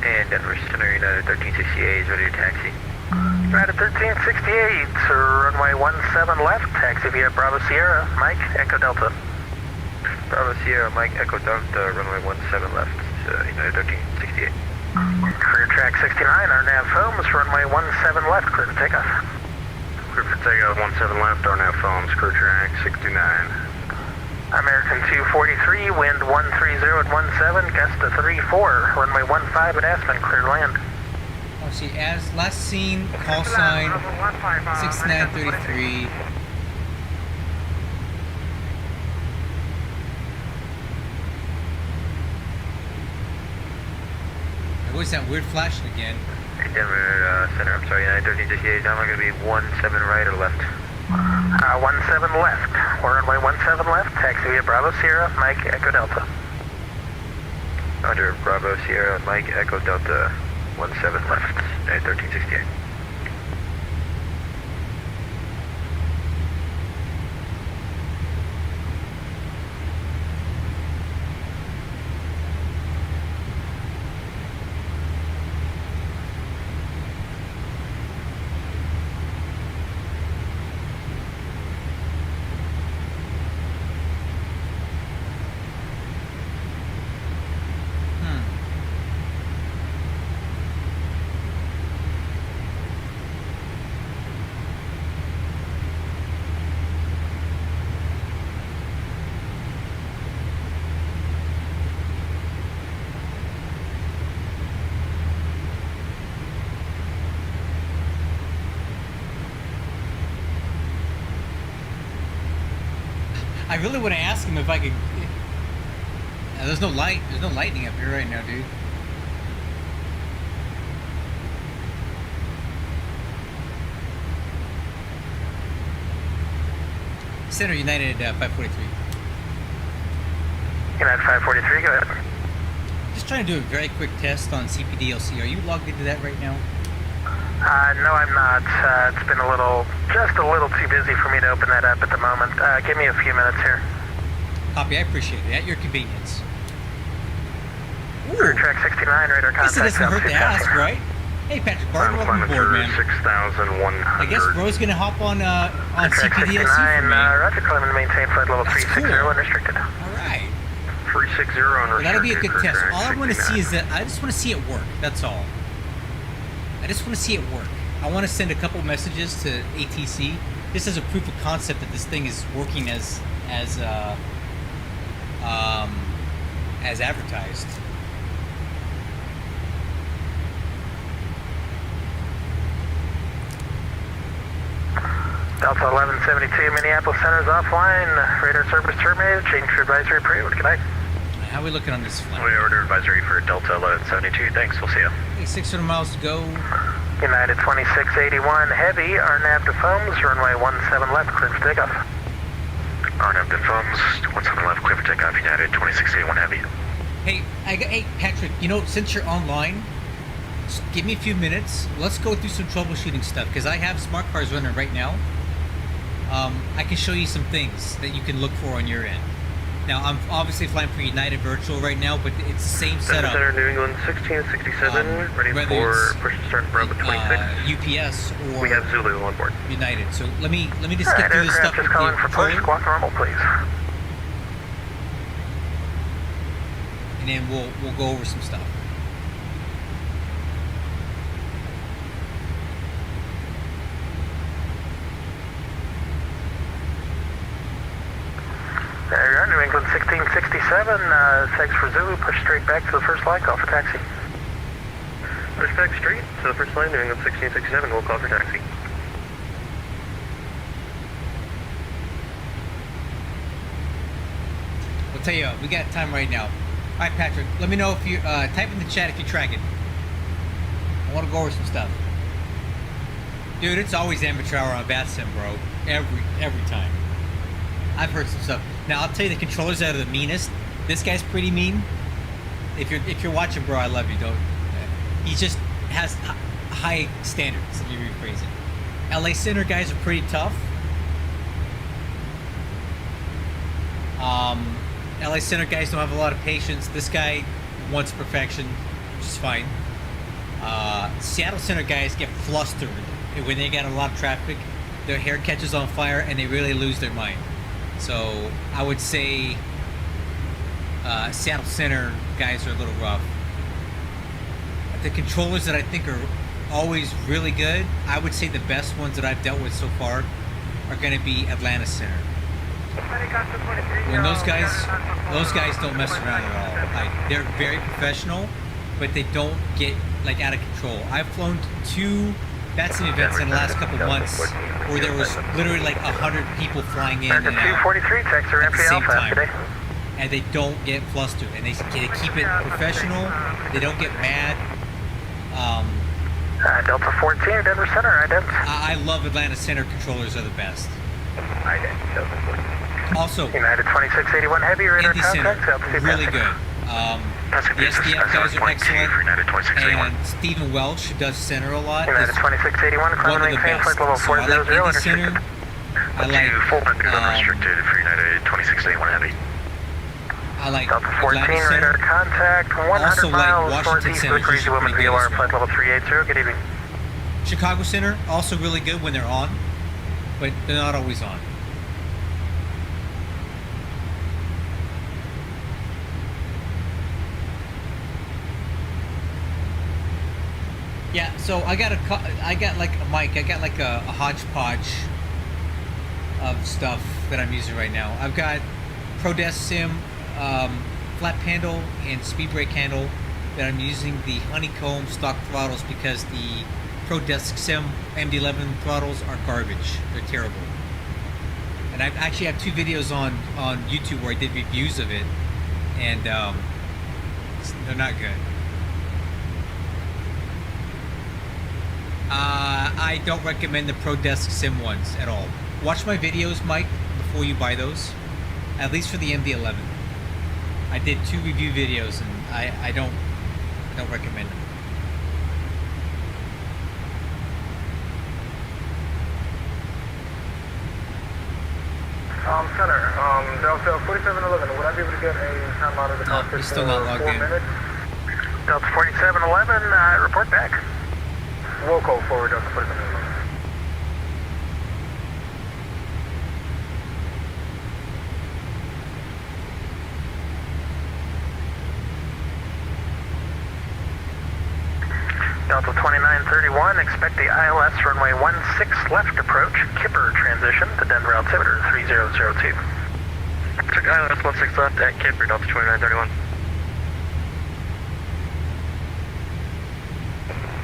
And Denver Center United 1368 is ready to taxi. United 1368, runway 17 left, taxi via Bravo Sierra, Mike, Echo Delta. Bravo Sierra, Mike, Echo Delta, runway 17 left, United 1368. Career track 69, our nav foams, runway 17 left, clear to takeoff. Clear for takeoff, 17 left, RNAV phones, crew track 69. American 243, wind 130 at 17, gust to 34, runway 15 at Aspen, clear to land. Oh, see, as last seen, call sign 6933. What's that weird flashing again? Denver Center, I'm sorry, United 1368, I'm going to be 17 right or left. 17 left, we're runway 17 left, taxi via Bravo Sierra, Mike, Echo Delta. Under Bravo Sierra, Mike, Echo Delta, 17 left, United 1368. I really want to ask him if I could. There's no light. There's no lightning up here right now, dude. Center United 543. United 543, go ahead. Just trying to do a very quick test on CPDLC. Are you logged into that right now? No, I'm not. It's been just a little too busy for me to open that up at the moment. Give me a few minutes here. Copy, I appreciate it. At your convenience. Career track 69, radar contact. This doesn't hurt to ask, right? Hey, Patrick Barton, welcome aboard, man. 6,100. I guess Bro's gonna hop on Track CPDLC 69, for me. Roger, climb and maintain flight level That's 360, cool. unrestricted. All right. 360 Well, unrestricted. that'll be a good crew test. track All I want to 69. see is that I just want to see it work. That's all. I just want to see it work. I want to send a couple messages to ATC just as a proof of concept that this thing is working as advertised. Delta 1172, Minneapolis Center is offline. Radar service terminated. Change your advisory approved. Good night. How are we looking on this flight? We order advisory for Delta 1172. Thanks, we'll see you. Hey, 600 miles to go. United 2681, heavy, RNAV to foams, runway 17 left, clear for takeoff. RNAV to foams, 17 left, clear for takeoff, United 2681 heavy. Hey, Patrick, you know, since you're online, just give me a few minutes. Let's go through some troubleshooting stuff, because I have smart cars running right now. I can show you some things that you can look for on your end. Now, I'm obviously flying for United Virtual right now, but it's the same setup. Center, New England 1667, ready whether for it's, push to start Bravo 26. UPS or We have Zulu on board. United. So let me just Alright, get through this stuff aircraft with just calling the for push, controller. squawk normal, please. and then we'll go over some stuff. There you are, New England 1667. Thanks for Zulu. Push straight back to the first line. Call for taxi. Pushback straight to the first line, New England 1667. We'll call for taxi. I'll tell you, we got time right now. All right, Patrick, let me know if you type in the chat if you're tracking. I want to go over some stuff. Dude, it's always amateur hour on BatSim, bro. Every time. I've heard some stuff. Now I'll tell you the controllers that are the meanest. This guy's pretty mean. If you're watching, bro, I love you. Don't. He just has high standards. Let me rephrase it. LA Center guys are pretty tough. LA Center guys don't have a lot of patience. This guy wants perfection, which is fine. Seattle Center guys get flustered when they get a lot of traffic. Their hair catches on fire and they really lose their mind. So I would say Seattle Center guys are a little rough. The controllers that I think are always really good, I would say the best ones that I've dealt with so far are going to be Atlanta Center. When those guys don't mess around at all. Like, they're very professional, but they don't get like out of control. I've flown 2 BatSim events in the last couple months where there was literally like 100 people flying in and out 243, text at the same time, today. and they don't get flustered, and they keep it professional. They don't get mad. Delta 14, Denver Center, I love Atlanta Center controllers, are the best. Also, United 2681 Heavy, radar Indy Center, contact, really good. The SDF guys are excellent, and Stephen Welch, who does center a lot, United is 2681, one of the best. level So I like 400, Indy Center. I like Unrestricted for United 2681 Heavy. I like Delta 14, Atlanta Center. radar contact, 100 Also like miles Washington northeast Center, of Crazy just Woman pretty good VOR, as well. flight level 380, good evening. Chicago Center, also really good when they're on, but they're not always on. Yeah, so I got like a mic. I got like a hodgepodge of stuff that I'm using right now. I've got ProDesk Sim, flat handle, and speed brake handle that I'm using the honeycomb stock throttles because the ProDesk Sim MD11 throttles are garbage. They're terrible. And I actually have 2 videos on YouTube where I did reviews of it, and they're not good. I don't recommend the ProDesk Sim ones at all. Watch my videos, Mike, before you buy those. At least for the MD11. I did 2 review videos, and I don't recommend them. Center, Delta 4711, would I be able to get a time out of the cockpit he's still not logged 4 in. minutes? Delta 4711, report back. Roll call forward, Delta 4711. Delta 2931, expect the ILS runway 16 left approach, Kipper transition to Denver altimeter 3002. Took ILS 16 left at Kipper, Delta 2931.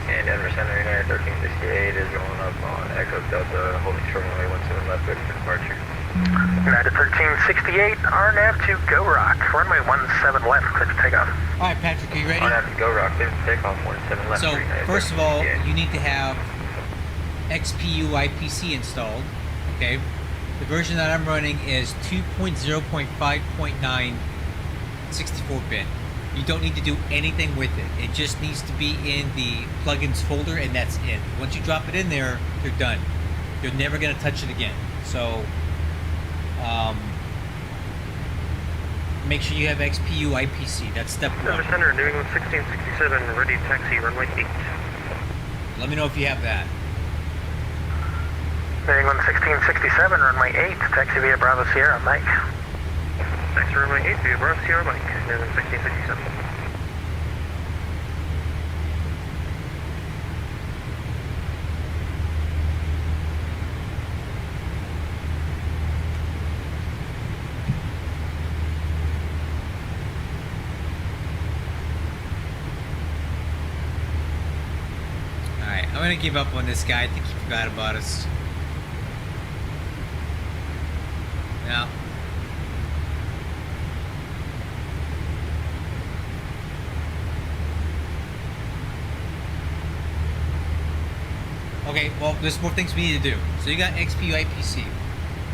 And Denver Center, United 1368 is going up on Echo Delta, holding short runway 17 left, good for departure. United 1368, RNAV to Go Rock, runway 17 left, clear for takeoff. All right, Patrick, are you ready? RNAV to Go Rock, clear for takeoff, 17 left. So, United first of all, 1368. you need to have XPU IPC installed, okay? The version that I'm running is 2.0.5.9 64-bit. You don't need to do anything with it. It just needs to be in the plugins folder, and that's it. Once you drop it in there, you're done. You're never going to touch it again. So, make sure you have XPU IPC. That's step 1. Denver Center, New England 1667, ready taxi, runway 8. Let me know if you have that. New England 1667, runway 8, taxi via Bravo Sierra, Mike. Next runway 8 to Bravo Sierra Mike, and then 1667. Alright, I'm gonna give up on this guy. I think he forgot about us. Now, okay, well, there's more things we need to do. So you got XPU IPC.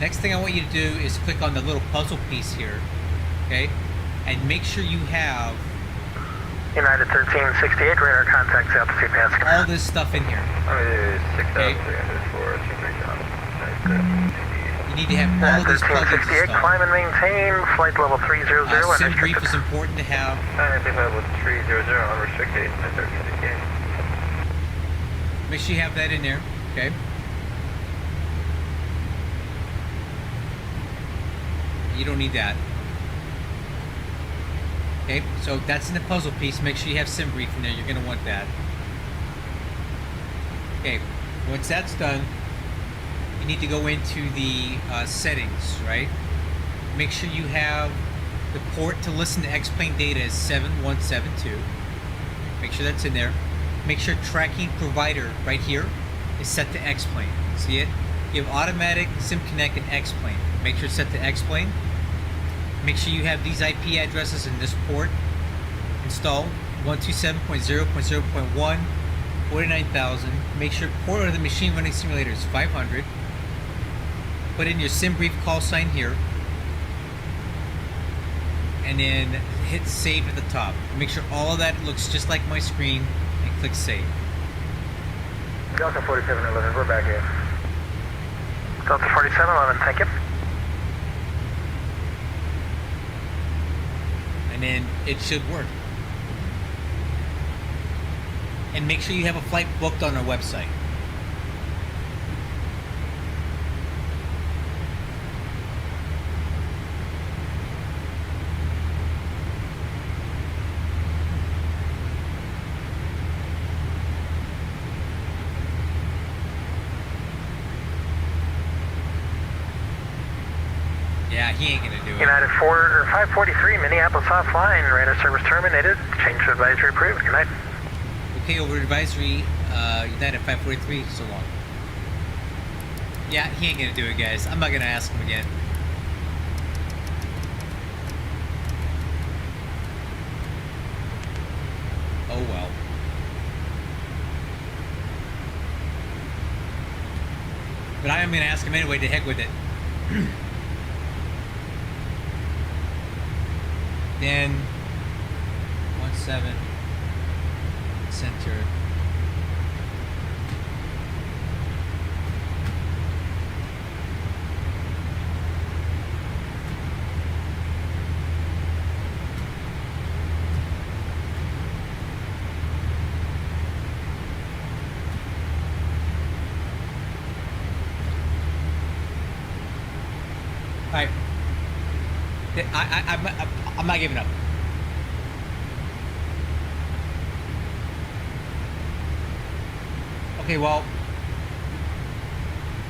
Next thing I want you to do is click on the little puzzle piece here, okay? And make sure you have United 1368, radar contacts altitude passing. all this stuff in here. Okay. 6,300 for team breakdown. You need to have all of these plugins 1368, installed. climb and maintain, flight level 300, Sim brief unrestricted. is important to have. Flight level 300, unrestricted, 1368. Make sure you have that in there, okay? You don't need that. Okay, so that's in the puzzle piece. Make sure you have sim brief in there. You're gonna want that. Okay, once that's done, you need to go into the settings, right? Make sure you have the port to listen to X-Plane data is 7172. Make sure that's in there. Make sure tracking provider right here is set to X-Plane. See it? You have automatic, SimConnect, and X-Plane. Make sure it's set to X-Plane. Make sure you have these IP addresses in this port installed. 127.0.0.1, 49,000. Make sure port of the machine running simulator is 500. Put in your sim brief call sign here. And then hit save at the top. Make sure all of that looks just like my screen and click save. Delta 4711, we're back here. Delta 4711, thank you. And then it should work. And make sure you have a flight booked on our website. Yeah, he ain't gonna do it. United 543, Minneapolis offline, radar service terminated, change to advisory approved, good night. Okay, over advisory, United 543, so long. Yeah, he ain't gonna do it, guys. I'm not gonna ask him again. Oh well. But I am gonna ask him anyway, to heck with it. Then 17 center. All right. I'm not giving up. Okay, well,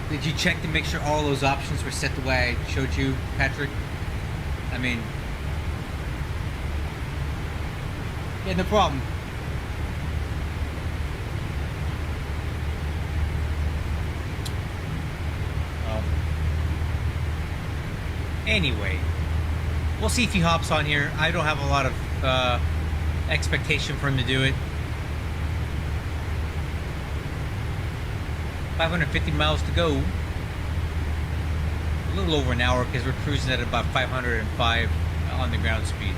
did you check to make sure all those options were set the way I showed you, Patrick? I mean, yeah, no problem. Anyway, we'll see if he hops on here. I don't have a lot of expectation for him to do it. 550 miles to go. A little over an hour because we're cruising at about 505 on the ground speed.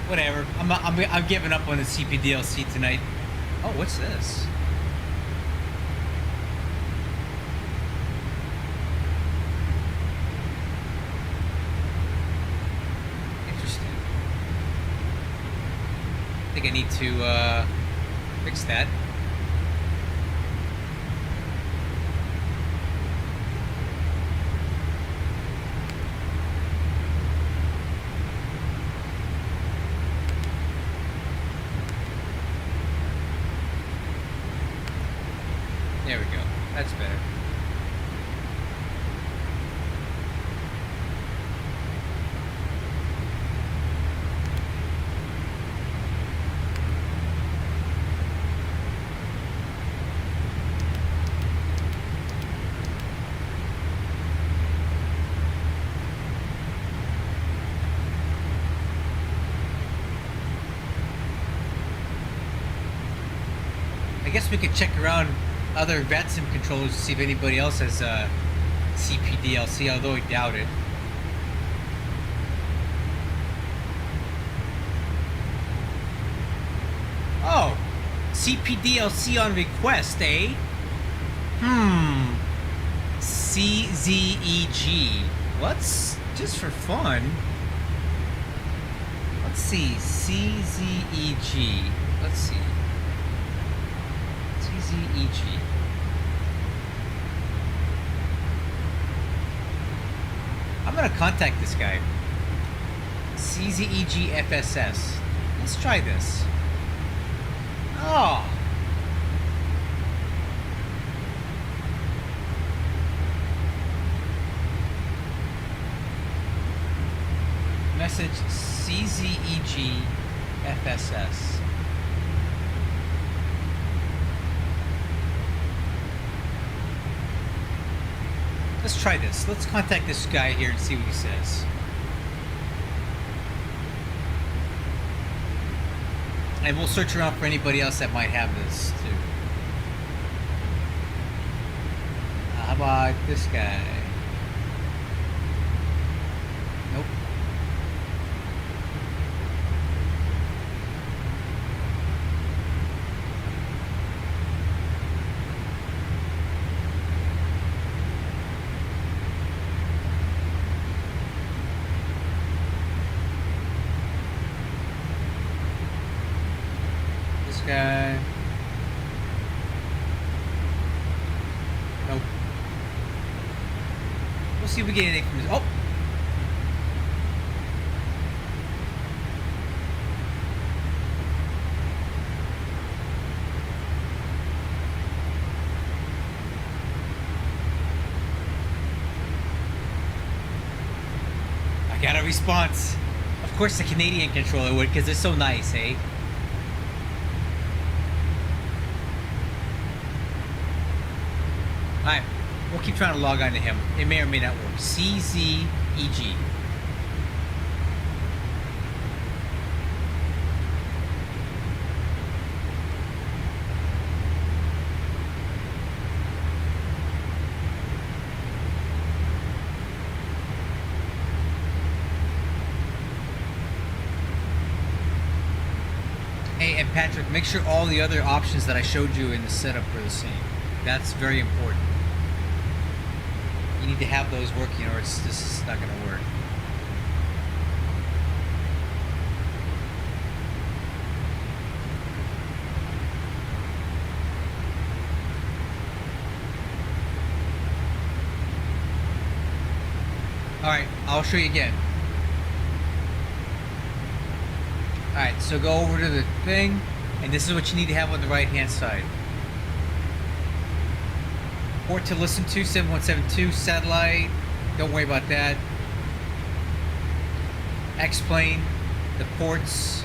Whatever. I'm giving up on the CPDLC tonight. Oh, what's this? Interesting. I think I need to fix that. There we go. That's better. I guess we could check around other VATSIM controllers to see if anybody else has CPDLC, although I doubt it. Oh, CPDLC on request, eh? CZEG. What's just for fun? Let's see, CZEG. Let's see. CZEG. I'm gonna contact this guy. CZEG FSS. Let's try this. Oh. Message CZEG FSS. Let's try this. Let's contact this guy here and see what he says. And we'll search around for anybody else that might have this too. How about this guy? Nope. Guy. Nope. We'll see if we get anything from this. Oh! I got a response. Of course the Canadian controller would, because they're so nice, eh? Alright, we'll keep trying to log on to him. It may or may not work. CZEG. Hey, and Patrick, make sure all the other options that I showed you in the setup are the same. That's very important. You need to have those working or this is not going to work. Alright, I'll show you again. Alright, so go over to the thing, and this is what you need to have on the right hand side. Port to listen to, 7172, satellite, don't worry about that. X-plane, the ports,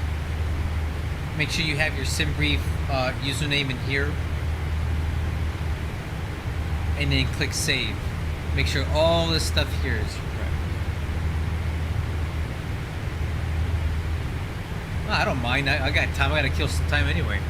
make sure you have your SimBrief username in here. And then click save. Make sure all this stuff here is correct. Well, I don't mind, I got time, I gotta kill some time anyway.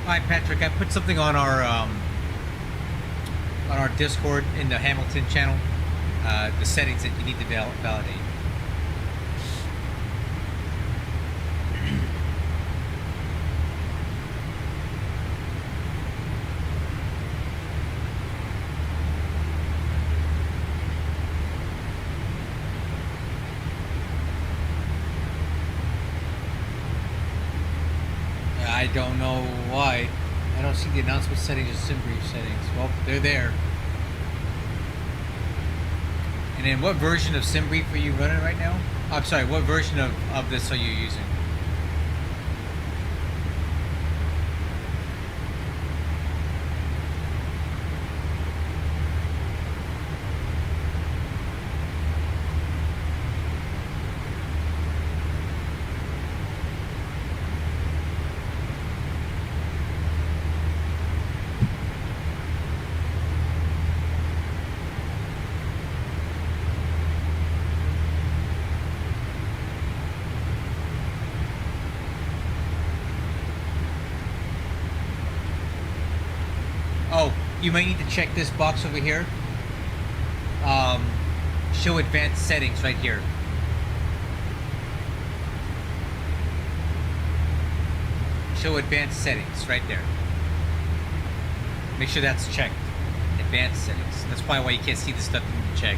Hi, Patrick. I put something on our Discord in the Hamilton channel. The settings that you need to validate. I don't know why. I don't see the announcement settings or SimBrief settings. Well, they're there. And then what version of SimBrief are you running right now? I'm sorry, what version of this are you using? Oh, you might need to check this box over here. Show advanced settings right here. Show advanced settings right there. Make sure that's checked. Advanced settings. That's probably why you can't see the stuff you need to check.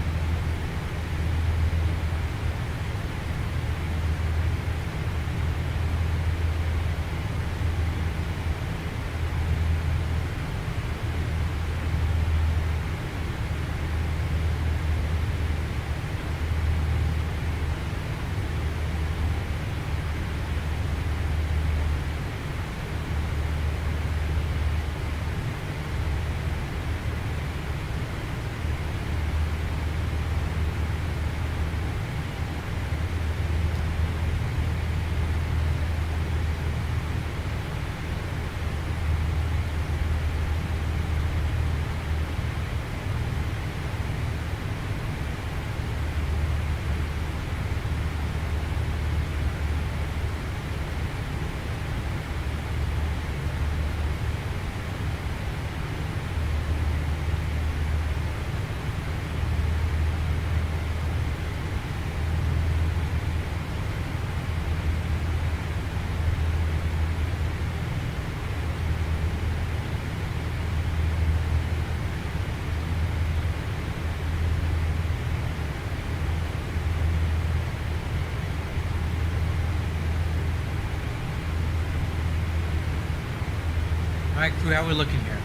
Alright, crew, how are we looking here?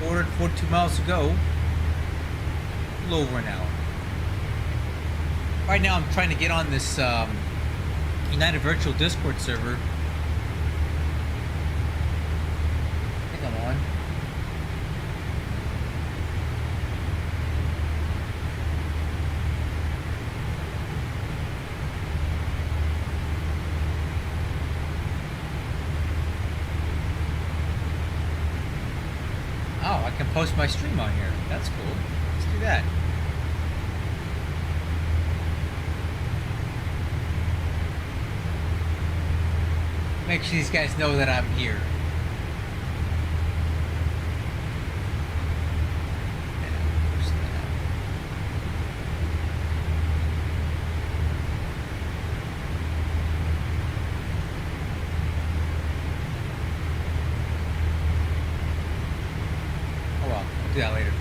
Ordered 42 miles to go. A little over an hour. Right now I'm trying to get on this United Virtual Discord server. I think I'm on. Oh, I can post my stream on here. That's cool. Let's do that. Make sure these guys know that I'm here. Do that later.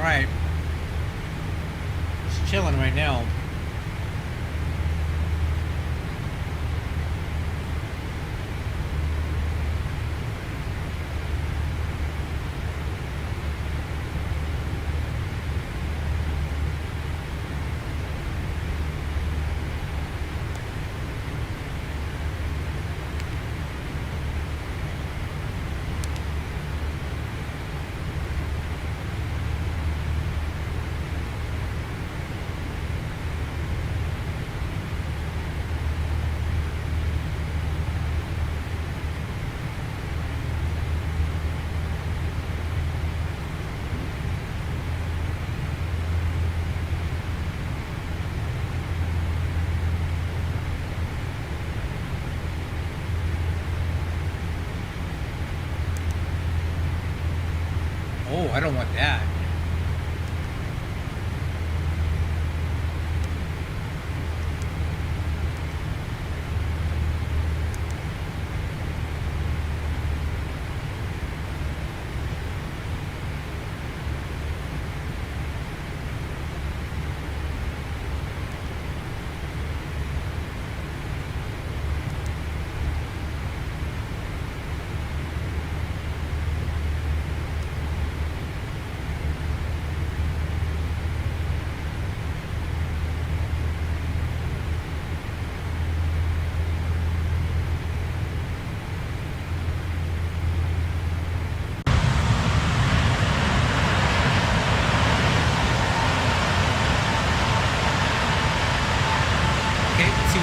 Alright. Just chilling right now. Oh, I don't want that.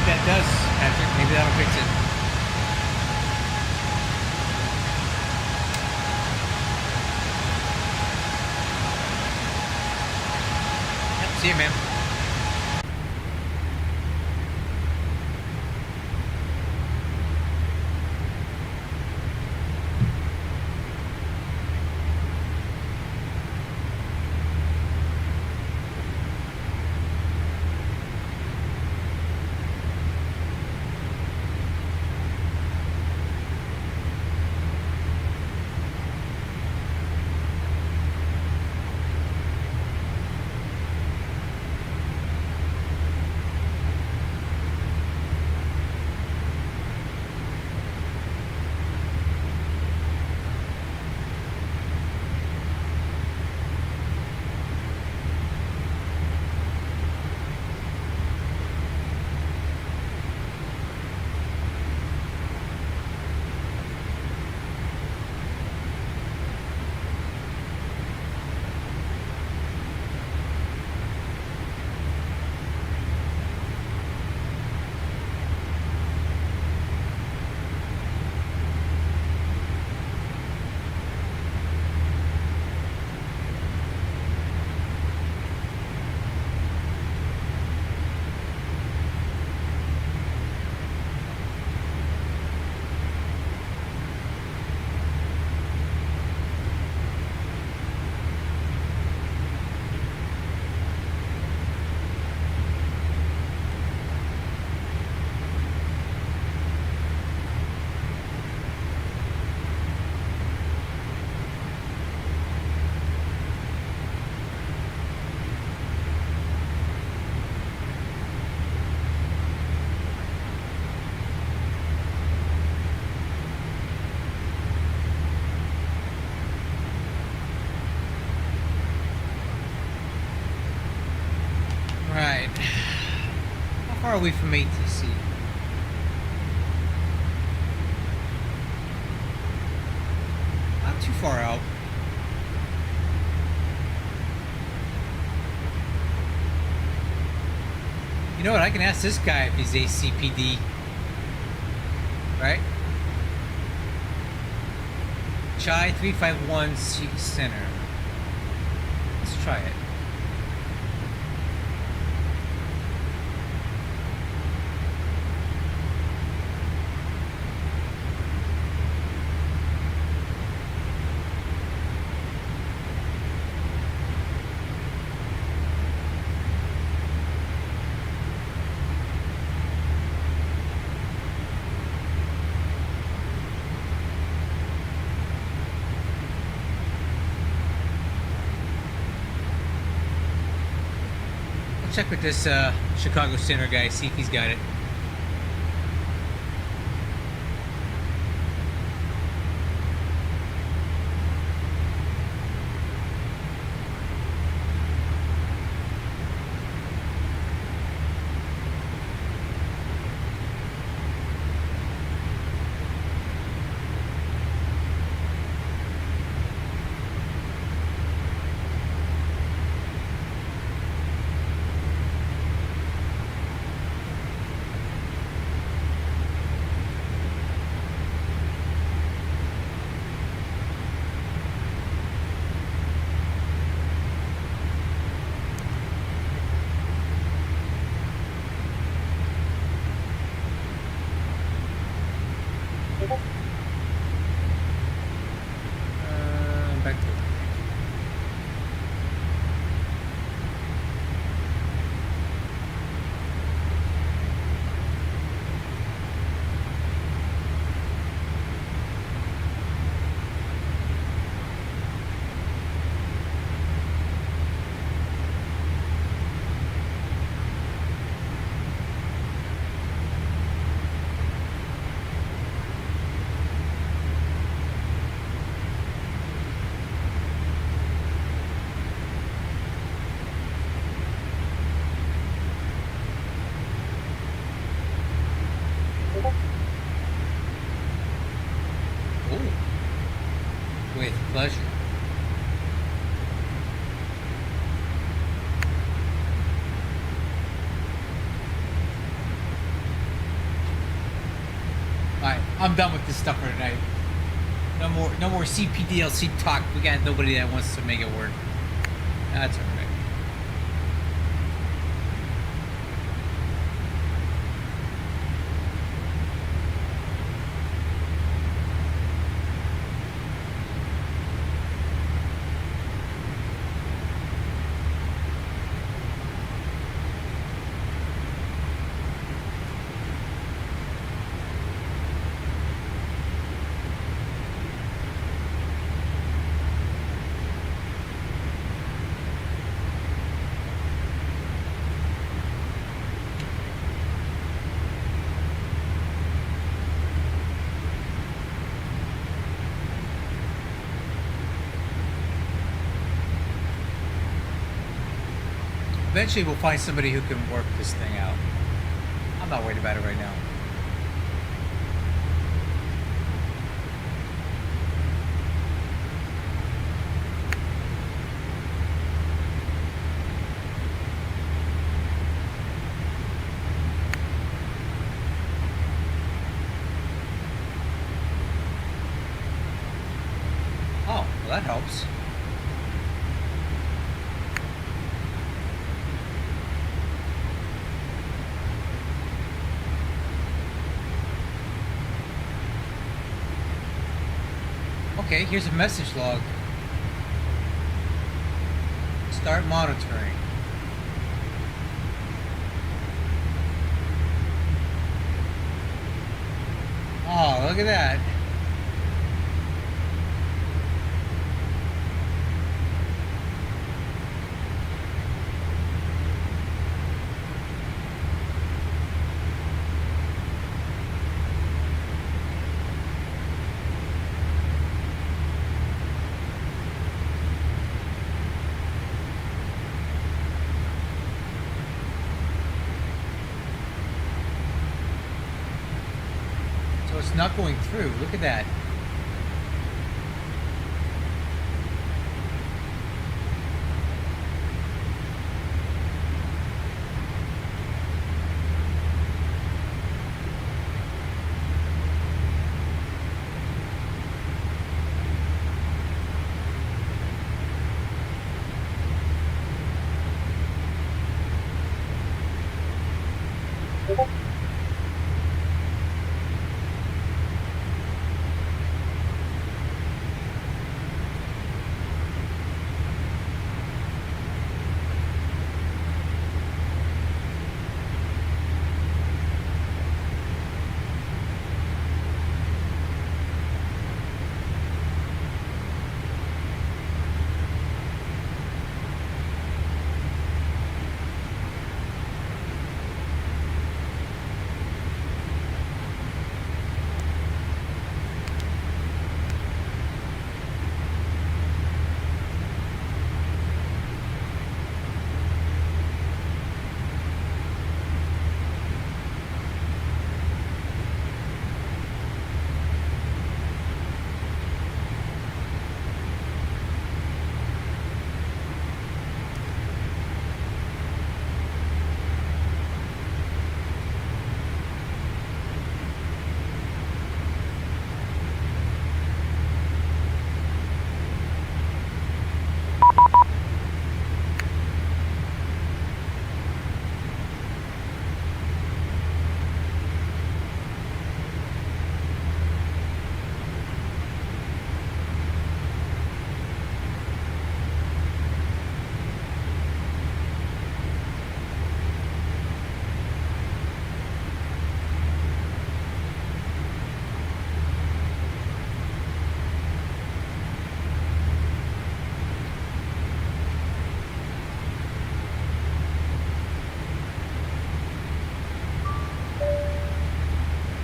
That does, Patrick. Maybe that'll fix it. Yep, see you, man. Right. How far are we from ATC? Not too far out. You know what? I can ask this guy if he's ACPD. Right? Chai 351 Center. Let's try it. check with this Chicago Center guy, see if he's got it. Back to with pleasure. Alright, I'm done with this stuff for tonight. No more CPDLC talk. We got nobody that wants to make it work. That's alright. Eventually we'll find somebody who can work this thing out. I'm not worried about it right now. Oh, well that helps. Okay, here's a message log. Start monitoring. Oh, look at that. It's not going through. Look at that.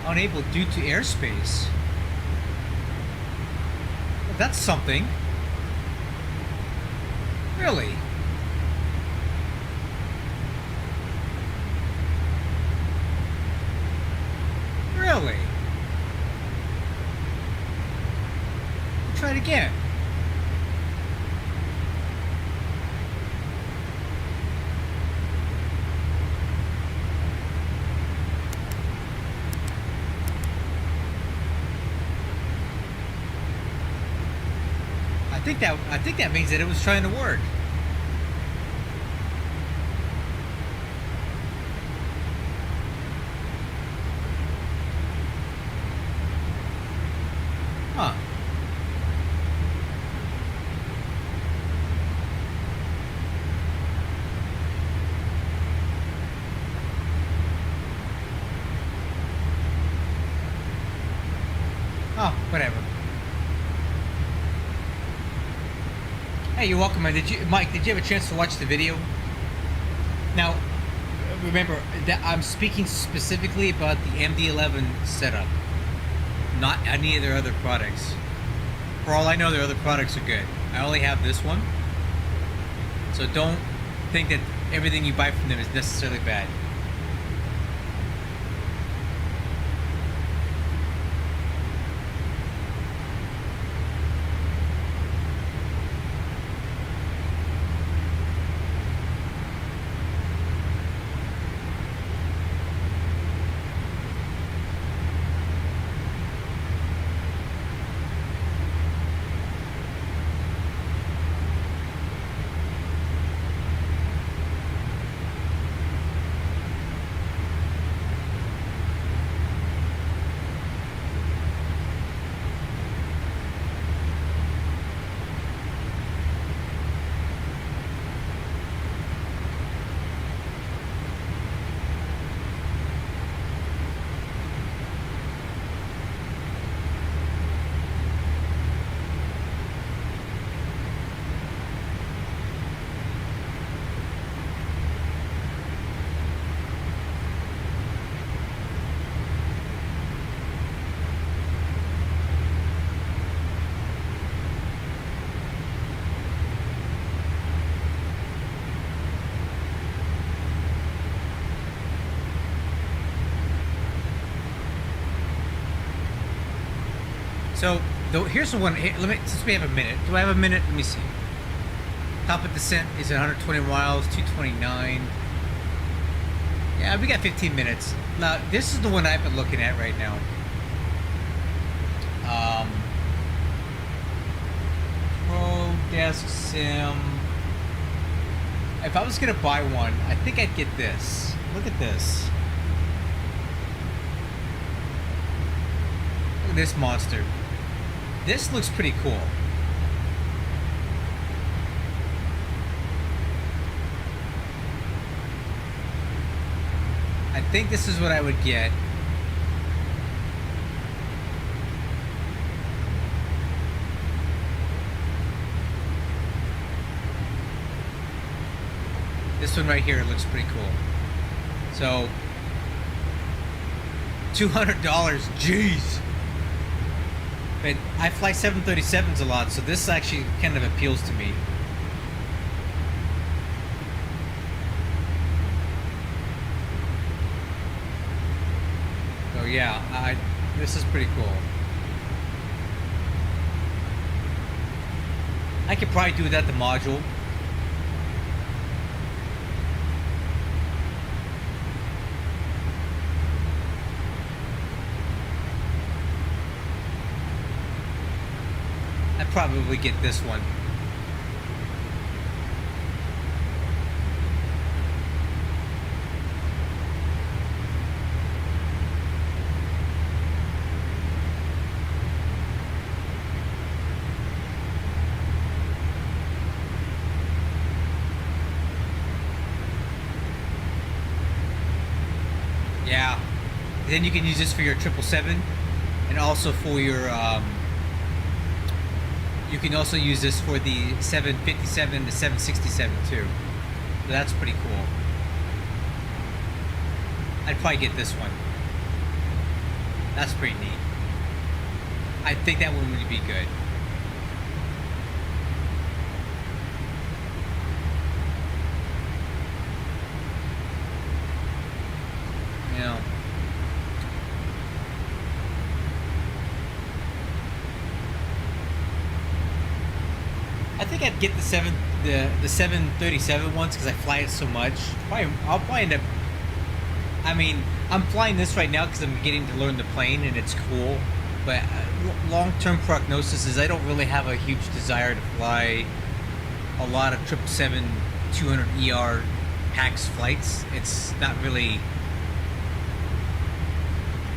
unable due to airspace. Well, that's something. Really? Really? Try it again. I think that means that it was trying to work. Huh. Oh, whatever. Hey, you're welcome, man. Mike, did you have a chance to watch the video? Now, remember that I'm speaking specifically about the MD11 setup, not any of their other products. For all I know, their other products are good. I only have this one, so don't think that everything you buy from them is necessarily bad. So, here's the one. Since we have a minute, do I have a minute? Let me see. Top of descent is 120 miles, 229. Yeah, we got 15 minutes. Now, this is the one I've been looking at right now. Pro Desk Sim. If I was gonna buy one, I think I'd get this. Look at this. Look at this monster. This looks pretty cool. I think this is what I would get. This one right here looks pretty cool. So, $200, jeez. But I fly 737s a lot, so this actually kind of appeals to me. So yeah, this is pretty cool. I could probably do that the module. I'd probably get this one. Yeah. Then you can use this for your 777 and also for your you can also use this for the 757 to 767 too. So that's pretty cool. I'd probably get this one. That's pretty neat. I think that one would be good. You know, I think I'd get the 737 ones because I fly it so much. I'll probably end up. I mean, I'm flying this right now because I'm getting to learn the plane and it's cool. But long-term prognosis is I don't really have a huge desire to fly a lot of 777-200ER PAX flights. It's not really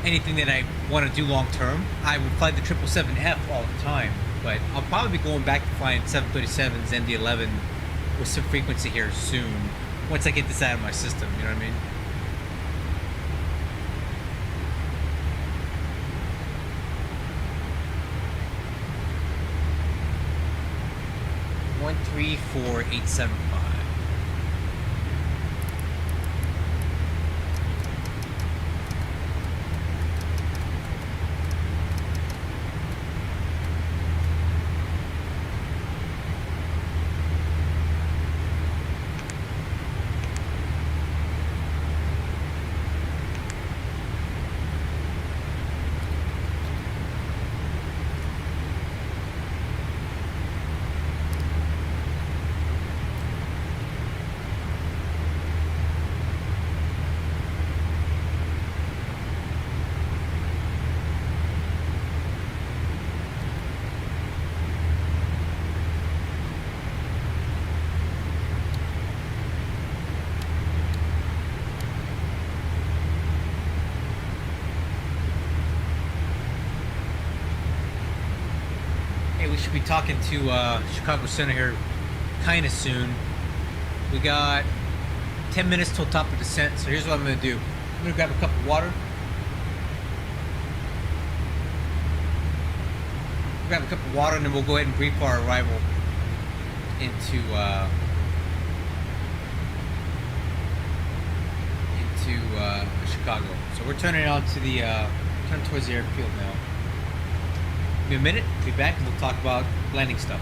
anything that I want to do long-term. I would fly the 777F all the time, but I'll probably be going back to flying 737s and the 11 with some frequency here soon once I get this out of my system, you know what I mean? One 34875. We should be talking to Chicago Center here kind of soon. We got 10 minutes till top of descent, so here's what I'm going to do. I'm going to grab a cup of water. Grab a cup of water and then we'll go ahead and brief our arrival into Chicago. So we're turning on to the turn towards the airfield now. Give me a minute, be back, and we'll talk about landing stuff.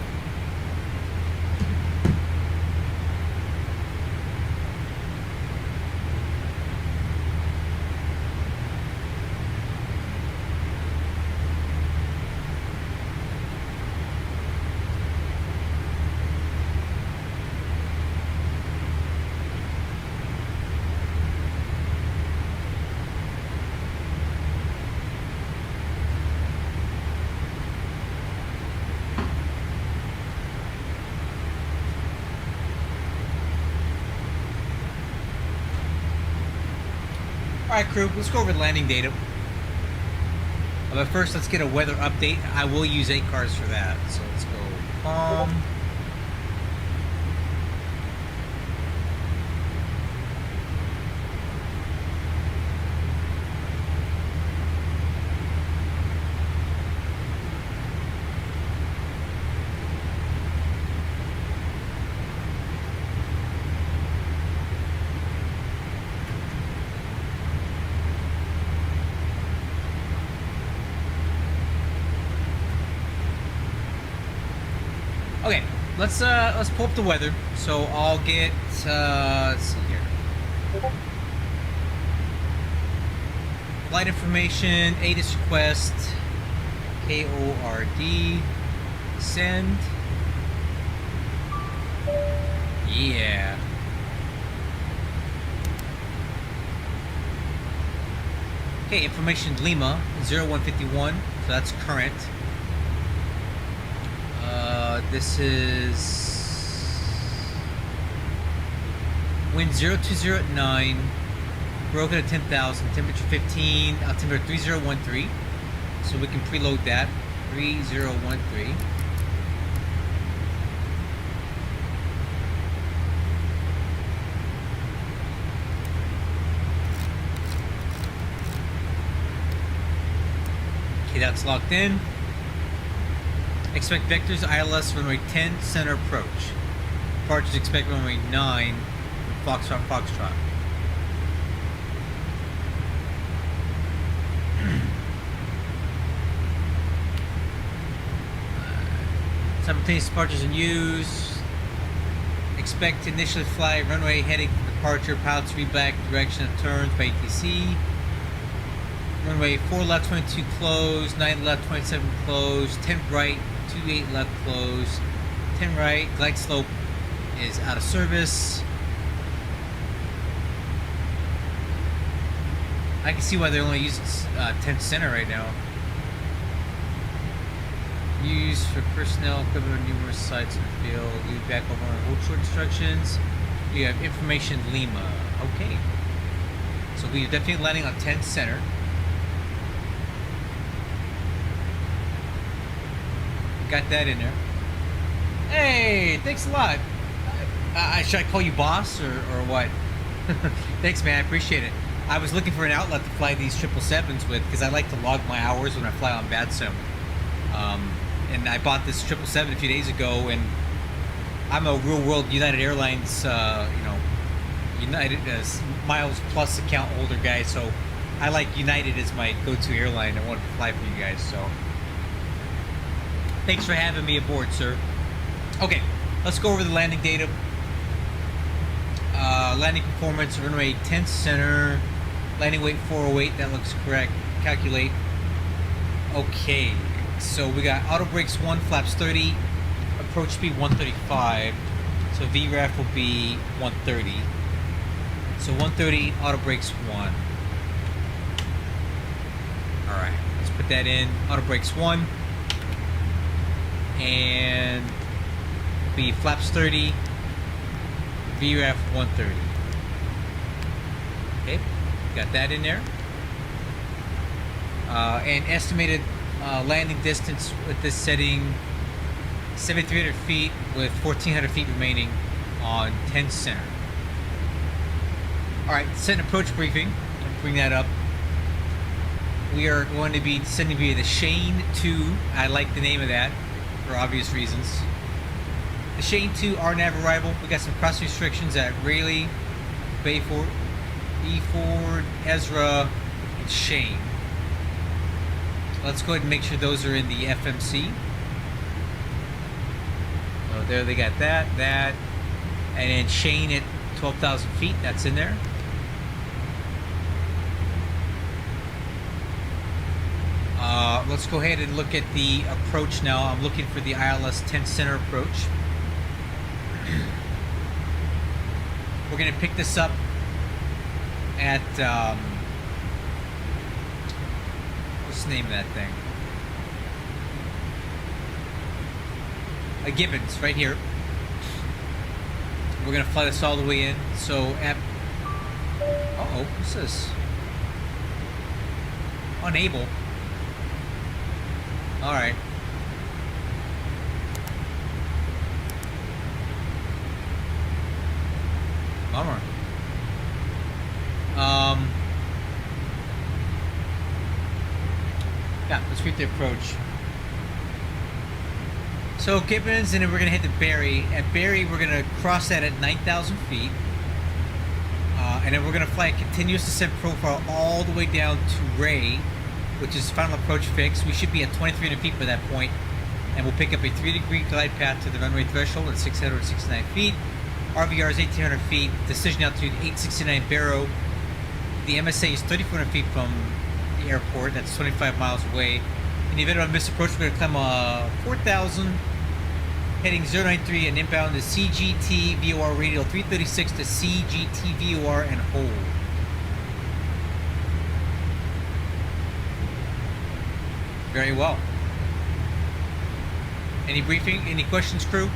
Alright crew, let's go over the landing data. But first let's get a weather update. I will use ACARS for that. So let's go Okay, let's pull up the weather. So I'll get let's see here. Flight information, ATIS request, KORD, send. Yeah. Okay, information Lima 0151, so that's current. This is wind 0209 at 9, broken at 10,000, temperature 15, altimeter 3013. So we can preload that 3013. Okay, that's locked in. Expect vectors ILS runway 10 center approach. Departures expect runway 9 Foxtrot Foxtrot. Simultaneous departures in use. Expect to initially fly runway heading for departure. Pilots read back direction of turns by ATC. Runway 4 left, 22 closed. 9 left, 27 closed. 10 right, 28 left closed. 10 right. Glide slope is out of service. I can see why they're only using 10 center right now. Used for personnel covering numerous sites in the field. Lead back over on hold short instructions. You have information Lima. Okay. So we are definitely landing on 10 center. Got that in there. Hey, thanks a lot. Should I call you boss or what? Thanks, man. I appreciate it. I was looking for an outlet to fly these 777s with because I like to log my hours when I fly on bad sim. And I bought this 777 a few days ago, and I'm a real world United Airlines, United miles plus account holder guy, so I like United as my go-to airline. I wanted to fly for you guys, so thanks for having me aboard, sir. Okay, let's go over the landing data. Landing performance, runway 10 center, landing weight 408, that looks correct. Calculate. Okay, so we got auto brakes 1, flaps 30, approach speed 135, so VRAF will be 130. So 130, auto brakes 1. Alright, let's put that in. Auto brakes 1. And be flaps 30, VRAF 130. Okay, got that in there. And estimated landing distance with this setting 7,300 feet with 1,400 feet remaining on 10 center. Alright, set an approach briefing. I'll bring that up. We are going to be descending via the Shane 2. I like the name of that for obvious reasons. The Shane 2 RNAV arrival. We got some cross restrictions at Rayleigh, Bayford, Eford, Ezra, and Shane. Let's go ahead and make sure those are in the FMC. So there they got that, and then Shane at 12,000 feet. That's in there. Let's go ahead and look at the approach now. I'm looking for the ILS 10 center approach. We're going to pick this up at what's the name of that thing? A Gibbons, right here. We're going to fly this all the way in. So at what's this? Unable. All right. Bummer. Yeah, let's read the approach. So Gibbons, and then we're gonna head to Barry. At Barry, we're gonna cross that at 9,000 feet, and then we're gonna fly a continuous descent profile all the way down to Ray, which is final approach fix. We should be at 2,300 feet by that point, and we'll pick up a 3-degree glide path to the runway threshold at 669 feet. RVR is 1,800 feet. Decision altitude 869 Barrow. The MSA is 3,400 feet from the airport. That's 25 miles away. In the event of a missed approach, we're going to climb 4,000, heading 093 and inbound to CGT VOR radial 336 to CGT VOR and hold. Very well. Any briefing? Any questions, crew?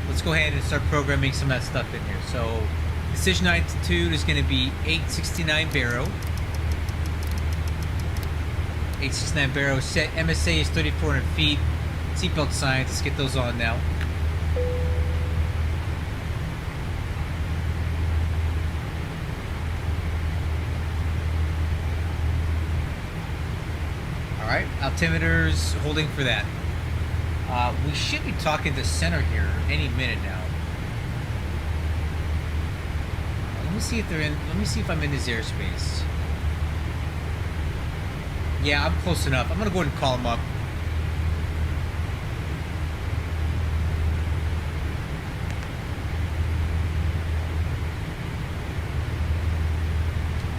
Let's go ahead and start programming some of that stuff in here. So, decision altitude is going to be 869 Barrow. 869 Barrow. Set MSA is 3,400 feet. Seatbelt signs. Let's get those on now. Alright, altimeters holding for that. We should be talking to center here any minute now. Let me see if they're in. Let me see if I'm in this airspace. Yeah, I'm close enough. I'm gonna go ahead and call them up.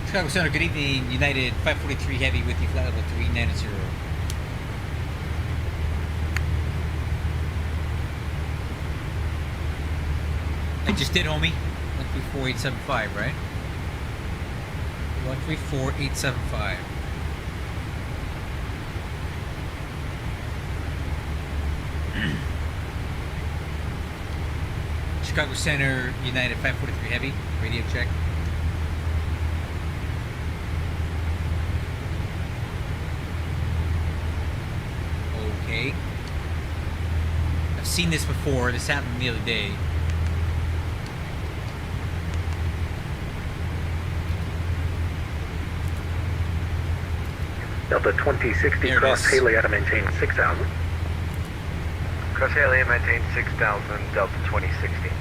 Chicago Center, good evening. United 543 Heavy with you, flight level 390. I just did, homie. 134875, right? 134875. Chicago Center, United 543 Heavy, radio check. Okay. I've seen this before. This happened the other day. Delta 2060 There it cross is. Haley to maintain 6,000. Cross Haley, maintain 6,000, Delta 2060.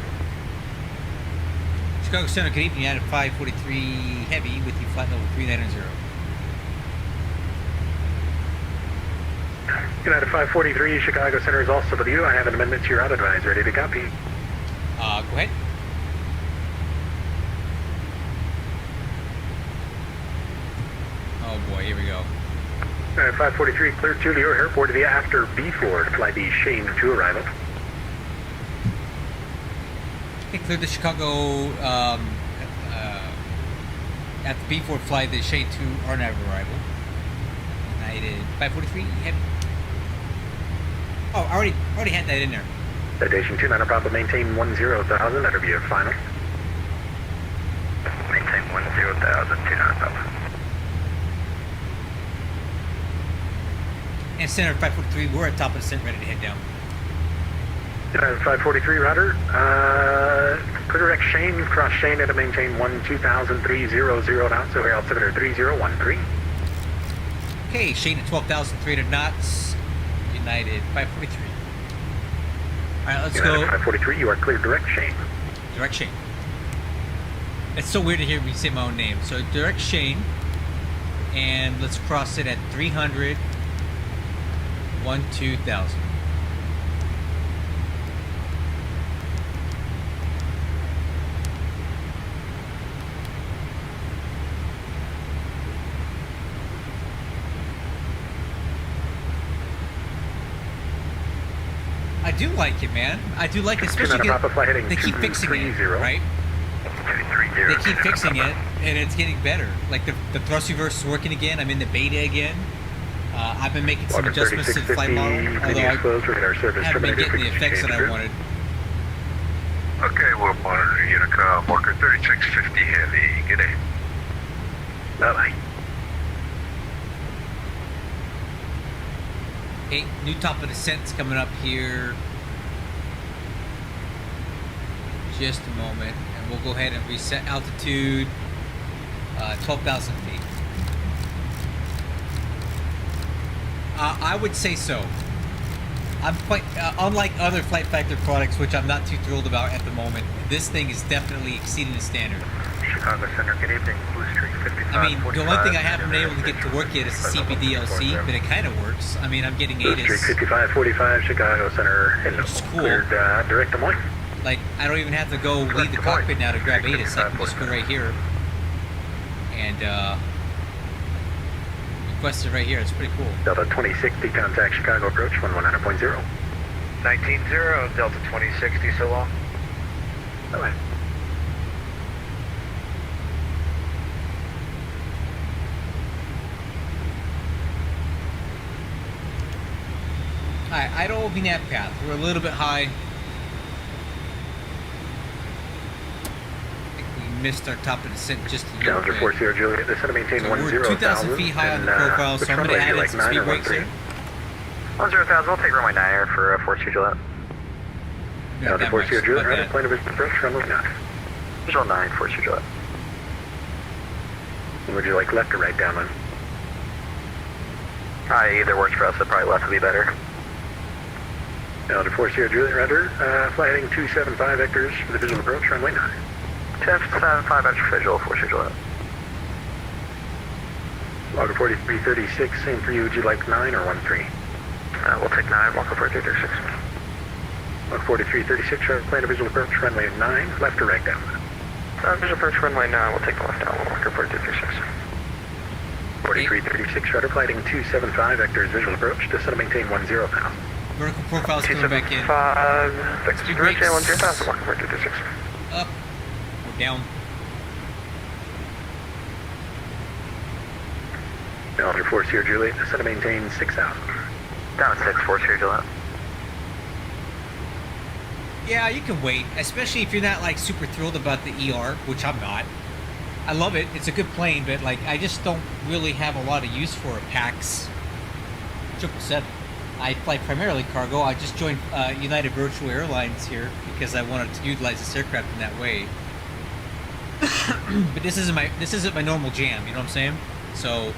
Chicago Center, good evening. United 543 Heavy with you, flight level 390. United 543, Chicago Center is also with you. I have an amendment to your route advise. Ready to copy. Go ahead. Oh boy, here we go. United 543, clear to your airport via after B4 to fly the Shane to arrival. Okay, cleared the Chicago at the B4 fly the Shade 2 RNAV arrival. United 543 Heavy. Oh, I already had that in there. Citation 29 Bravo, maintain 10,000. That'll be your final. Maintain 10,000, 29 Bravo. And Center 543, we're at top of the descent, ready to head down. United 543, router. Clear direct Shane, cross Shane to maintain 12,000, 300 knots. So here, altimeter 3013. Okay, Shane at 12,300 knots. United 543. Alright, let's United go. 543, you are clear direct Shane. Direct Shane. It's so weird to hear me say my own name. So direct Shane. And let's cross it at 300. 12,000. I do like it, man. I do like it, especially because they keep fixing it, right? They keep fixing it, and it's getting better. Like the thrust reverse is working again. I'm in the beta again. I've been making some adjustments to the flight model, although I haven't been getting the effects that I wanted. Okay, we'll monitor Unicom, marker 3650 Heavy. Good day. Bye-bye. Okay, new top of descent's coming up here. Just a moment, and we'll go ahead and reset altitude. 12,000 feet. I would say so. I'm quite, unlike other Flight Factor products, which I'm not too thrilled about at the moment, this thing is definitely exceeding the standard. Chicago Center, good evening. Blue Street 55. I mean, the one thing I haven't been able to get to work yet is the CPDLC, but it kind of works. I mean, I'm getting Blue Street ATIS. 5545, Chicago Center, Which is cool. cleared direct Des Moines. Like, I don't even have to go leave the cockpit now to grab ATIS. I can just go right here and request it right here. It's pretty cool. Delta 2060, contact Chicago approach 119.0. 19-0, Delta 2060, so long. Bye-bye. Alright, idle VNAV path. We're a little bit high. I think we missed our top of descent just a little Challenger bit. 40 Juliet, this is to maintain So 10,000. we're 2,000 feet high on the profile, so I'm going to add in some speed brakes here. 10,000, we'll take runway 9 air for 42 Juliet. Not Challenger that 40 much, Juliet, not right bad. at point of visual approach, runway 9. Visual 9, 42 Juliet. Would you like left or right downwind? Either works for us, but probably left would be better. Challenger 40 Juliet, rudder, fly heading 275 vectors for the visual approach, runway 9. 1075 extra visual, 42 Juliet. Logger 4336, same for you, would you like 9 or 13? We'll take 9, walk over 336. Log 4336, right, plan of visual approach, runway 9, left or right downwind? Visual approach runway 9, we'll take the left out, we'll walk report 236. 4336, rudder flighting 275, vectors visual approach, descend and maintain 10,000. Vertical profile's coming back in. 275, vectors Speed approach, brakes. 10,000, walk report 236. Up. We're down. Challenger 4 Sierra Juliet, descend and maintain 6,000. Down at 6, 4 Sierra Juliet. Yeah, you can wait, especially if you're not like super thrilled about the ER, which I'm not. I love it. It's a good plane, but like I just don't really have a lot of use for a PAX 777. I fly primarily cargo. I just joined United Virtual Airlines here because I wanted to utilize this aircraft in that way. But this isn't my normal jam. You know what I'm saying? So.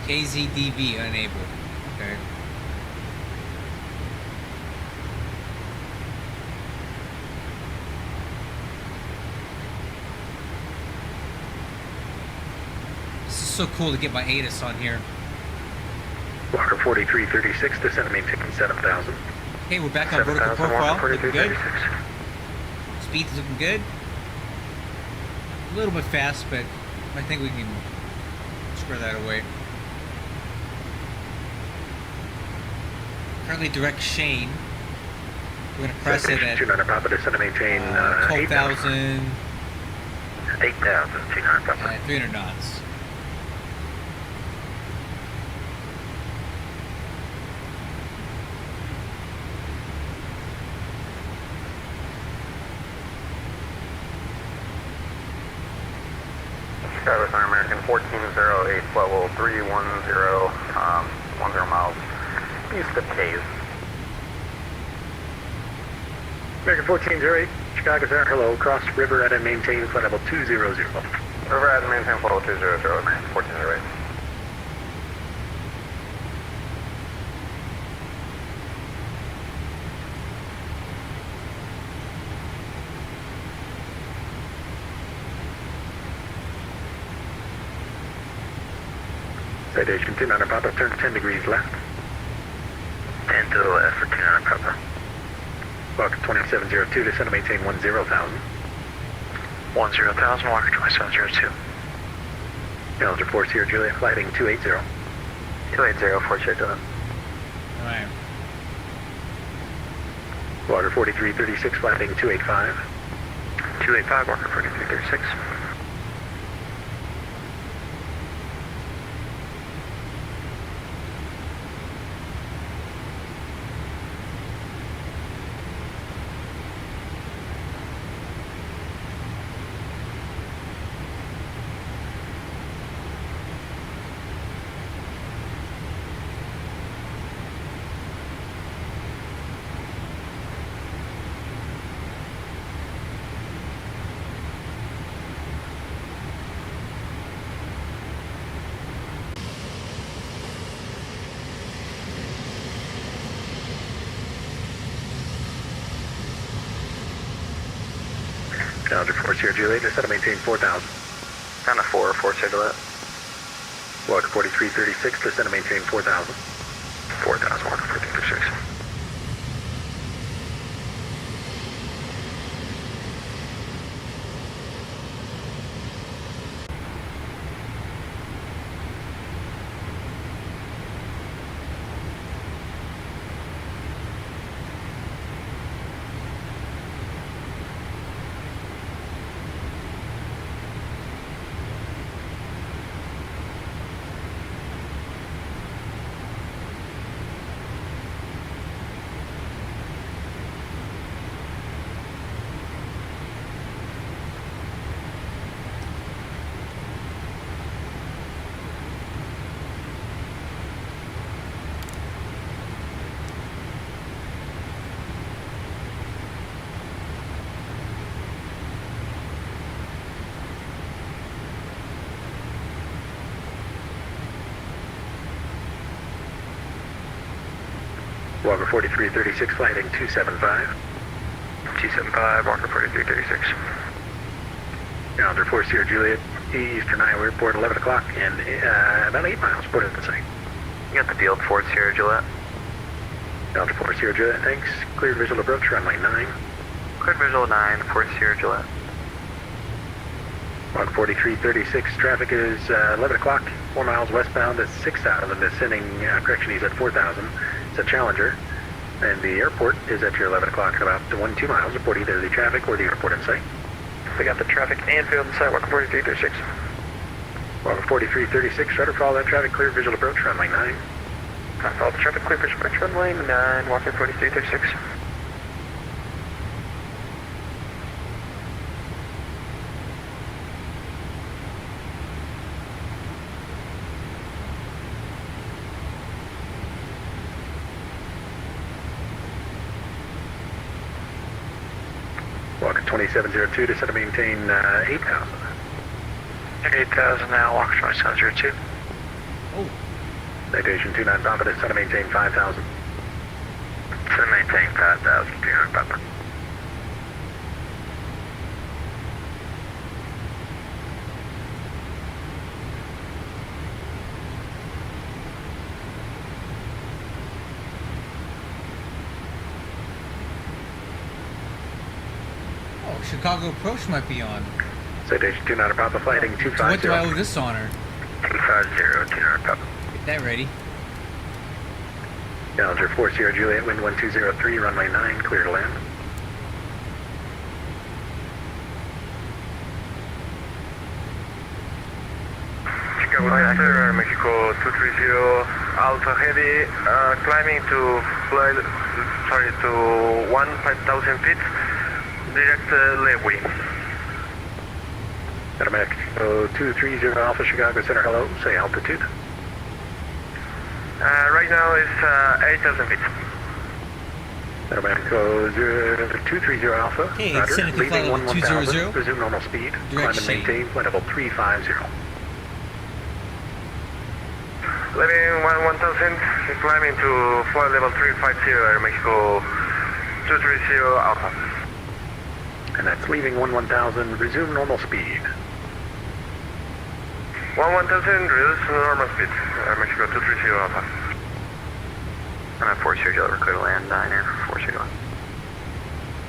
KZDV unable. Okay. This is so cool to get my ATIS on here. Walker 4336, descend and maintain 7,000. Okay, we're back on vertical 7,000, profile. walk Looking good. 4336. Speed's looking good. A little bit fast, but I think we can square that away. Currently direct Shane. We're going to press it at 29 Papa, descend and maintain 12,000 8,000, 29 Papa. at 300 knots. Skyler Center American 1408, level 310, 10 miles east of Cave. American 1408, Chicago Center, hello, cross river at and maintain flight level 200. River at and maintain level 200, American 1408. Citation 29 Papa, turn 10 degrees left. 10 to the left for 29 Papa. Walker 2702, descend and maintain 10,000. 10,000, Walker 2702. Challenger 4 Sierra Juliet, flighting 280. 280, 4 Sierra Juliet. Alright. Walker 4336, flighting 285. 285, Walker 4336. Challenger 4 Sierra Juliet, descend and maintain 4,000. Down to 4 Sierra Juliet. Walker 4336, descend and maintain 4,000. 4,000, Walker 4336. Walker 4336, flight heading 275. 275, Walker 4336. Calendar 4 Sierra Juliet, Eastern Iowa Airport, 11 o'clock, and about 8 miles, port at the site. You got the field, Fort Sierra Gillette. Calendar 4 Sierra Juliet, thanks. Cleared visual approach, runway 9. Cleared visual 9, Fort Sierra Gillette. Walker 4336, traffic is 11 o'clock, 4 miles westbound at 6,000, descending, correction, he's at 4,000. It's a Challenger. And the airport is at your 11 o'clock at about 2 miles, report either the traffic or the airport in sight. We got the traffic and field in sight, Walker 4336. Walker 4336, try to follow that traffic, clear visual approach, runway 9. Follow the traffic, clear visual approach, runway 9, Walker 4336. Walker 2702 to set to maintain 8,000. 8,000 now, Walker 2702. Oh, Citation 29 Papa to set to maintain 5,000. Set to maintain 5,000, 200 Papa. oh, Chicago approach might be on. Citation 29 Papa, flight heading So what do I 250. owe this honor? 250, 200 Papa. Get that ready. Challenger 4 Sierra Juliet, wind 1203, runway 9, clear to land. Chicago Center, Mexico 230, Alpha Heavy, climbing to fly, to 1,000 feet, direct leeway. Mexico 230 Alpha Chicago Center, hello, say altitude. Right now it's 8,000 feet. Mexico 230 Alpha, Hey, roger, it's Senator leaving Flight 11,000, 200. resume normal speed, Direct climb and shade. maintain, flight level 350. Leaving 1,000, climbing to flight level 350, Air Mexico 230 Alpha. And that's leaving 1,000, resume normal speed. 1,000, reduce normal speed, Air Mexico 230 Alpha. I'm at 4 Sierra, we're clear to land, 9 Air, 4 Sierra.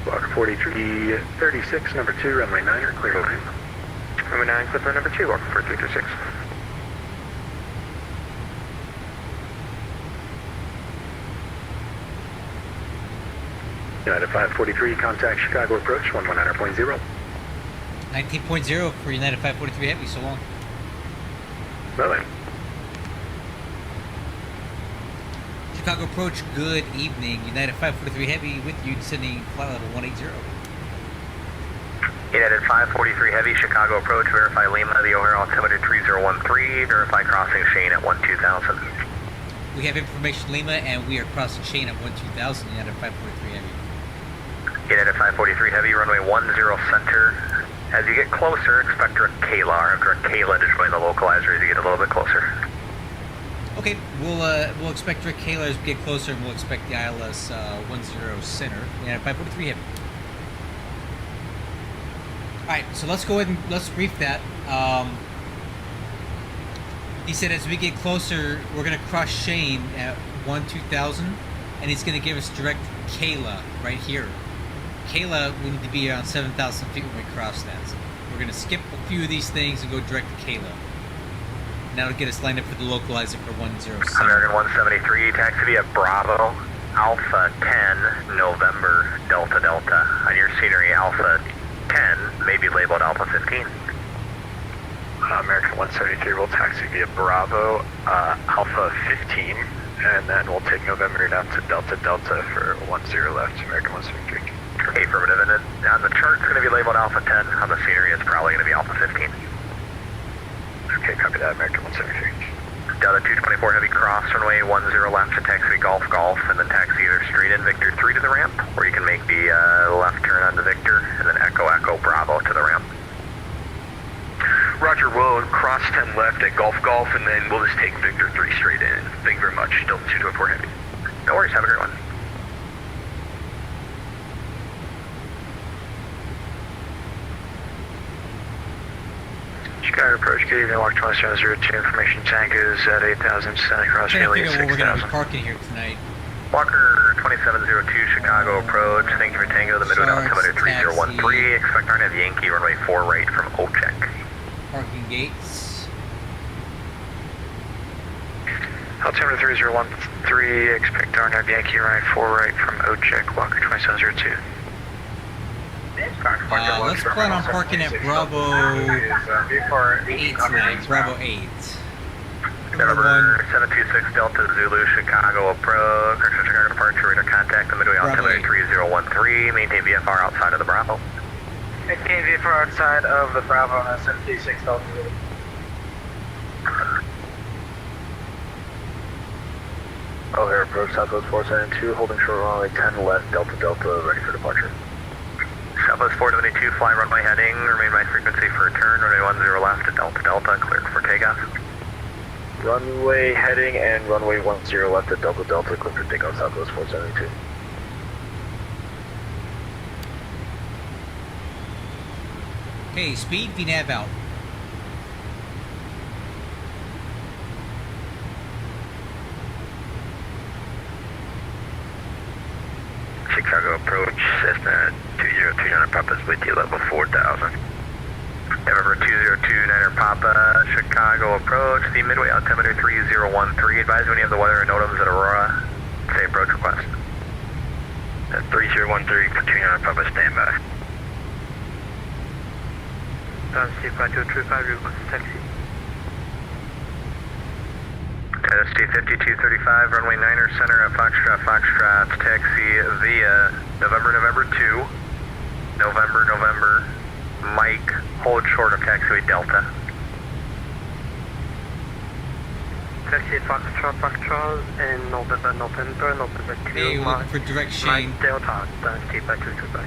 Walker 4336, number 2, runway 9, clear to land. Runway 9, clear for number 2, Walker 4336. United 543, contact Chicago approach, 119.0. 19.0 for United 543 Heavy, so long. Bye-bye. Chicago approach, good evening. United 543 Heavy with you, descending flight level 180. United 543 Heavy, Chicago approach, verify Lima, the O'Hare altimeter 3013, verify crossing Shane at 12,000. We have information Lima, and we are crossing Shane at 12,000, United 543 Heavy. United 543 Heavy, runway 10 center. As you get closer, expect direct Kayla, or direct Kayla to join the localizer as you get a little bit closer. Okay, we'll expect Rick Kaler as we get closer, and we'll expect the ILS 10 center, United 543 Heavy. Alright, so let's go ahead and let's brief that. He said as we get closer, we're going to cross Shane at 12,000, and he's going to give us direct Kayla right here. Kayla, we need to be around 7,000 feet when we cross that. So we're going to skip a few of these things and go direct to Kayla. And that'll get us lined up for the localizer for 107. American 173, taxi via Bravo, Alpha 10, November, Delta Delta. On your scenery, Alpha 10 may be labeled Alpha 15. American 173 will taxi via Bravo, Alpha 15, and then we'll take November down to Delta Delta for 10 left, American 173. Okay, affirmative. And then on the chart, it's going to be labeled Alpha 10. On the scenery, it's probably going to be Alpha 15. Okay, copy that, American 173. Delta 224 Heavy, cross runway 10 left to taxi Golf Golf, and then taxi either straight in Victor 3 to the ramp, or you can make the left turn onto Victor, and then Echo Echo Bravo to the ramp. Roger, we'll cross 10 left at Golf Golf, and then we'll just take Victor 3 straight in. Thank you very much. Delta 224 Heavy. No worries, have a great one. Chicago approach, good evening, walk 2702, information tank is at 8,000, standing across Trying to nearly figure out where we're going to 6,000. be parking here tonight. Walker 2702 Chicago approach, thank you for Tango, the Midway altimeter 3013, expect RNAV Yankee, runway 4 right from O-check. Parking gates. Altimeter 3013, expect RNAV Yankee, runway 4 right from O-check, Walker 2702. Let's plan on parking at Bravo 8 tonight. Bravo 8. November 726 Delta Zulu Chicago approach, correction Chicago departure, radar contact, the Midway altimeter 3013, maintain VFR outside of the Bravo. Maintain VFR outside of the Bravo, 726 Delta Zulu. O'Hare approach, Southwest 472, holding short runway 10 left, Delta Delta, ready for departure. Southwest 472, fly runway heading, remain my frequency for return, runway 10 left to Delta Delta, cleared for takeoff. Runway heading and runway 10 left at Delta Delta, clear for takeoff, Southwest 472. Okay, speed, VNAV out. Chicago approach, Cessna 202 Papa's with you, level 4000. November 202 Niner Papa, Chicago approach, the Midway altimeter 3013. Advise when you have the weather and NOTAMs at Aurora. Say approach request. 3013 for 200 Papa, standby. C5235, request taxi. ST 5235, runway 9er center at Foxtrot, taxi via November 2, November, Mike, hold short of taxiway Delta. Taxi Foxtrot, and November 2, Hey, we're looking for direct Shane. Mike Delta, C5235.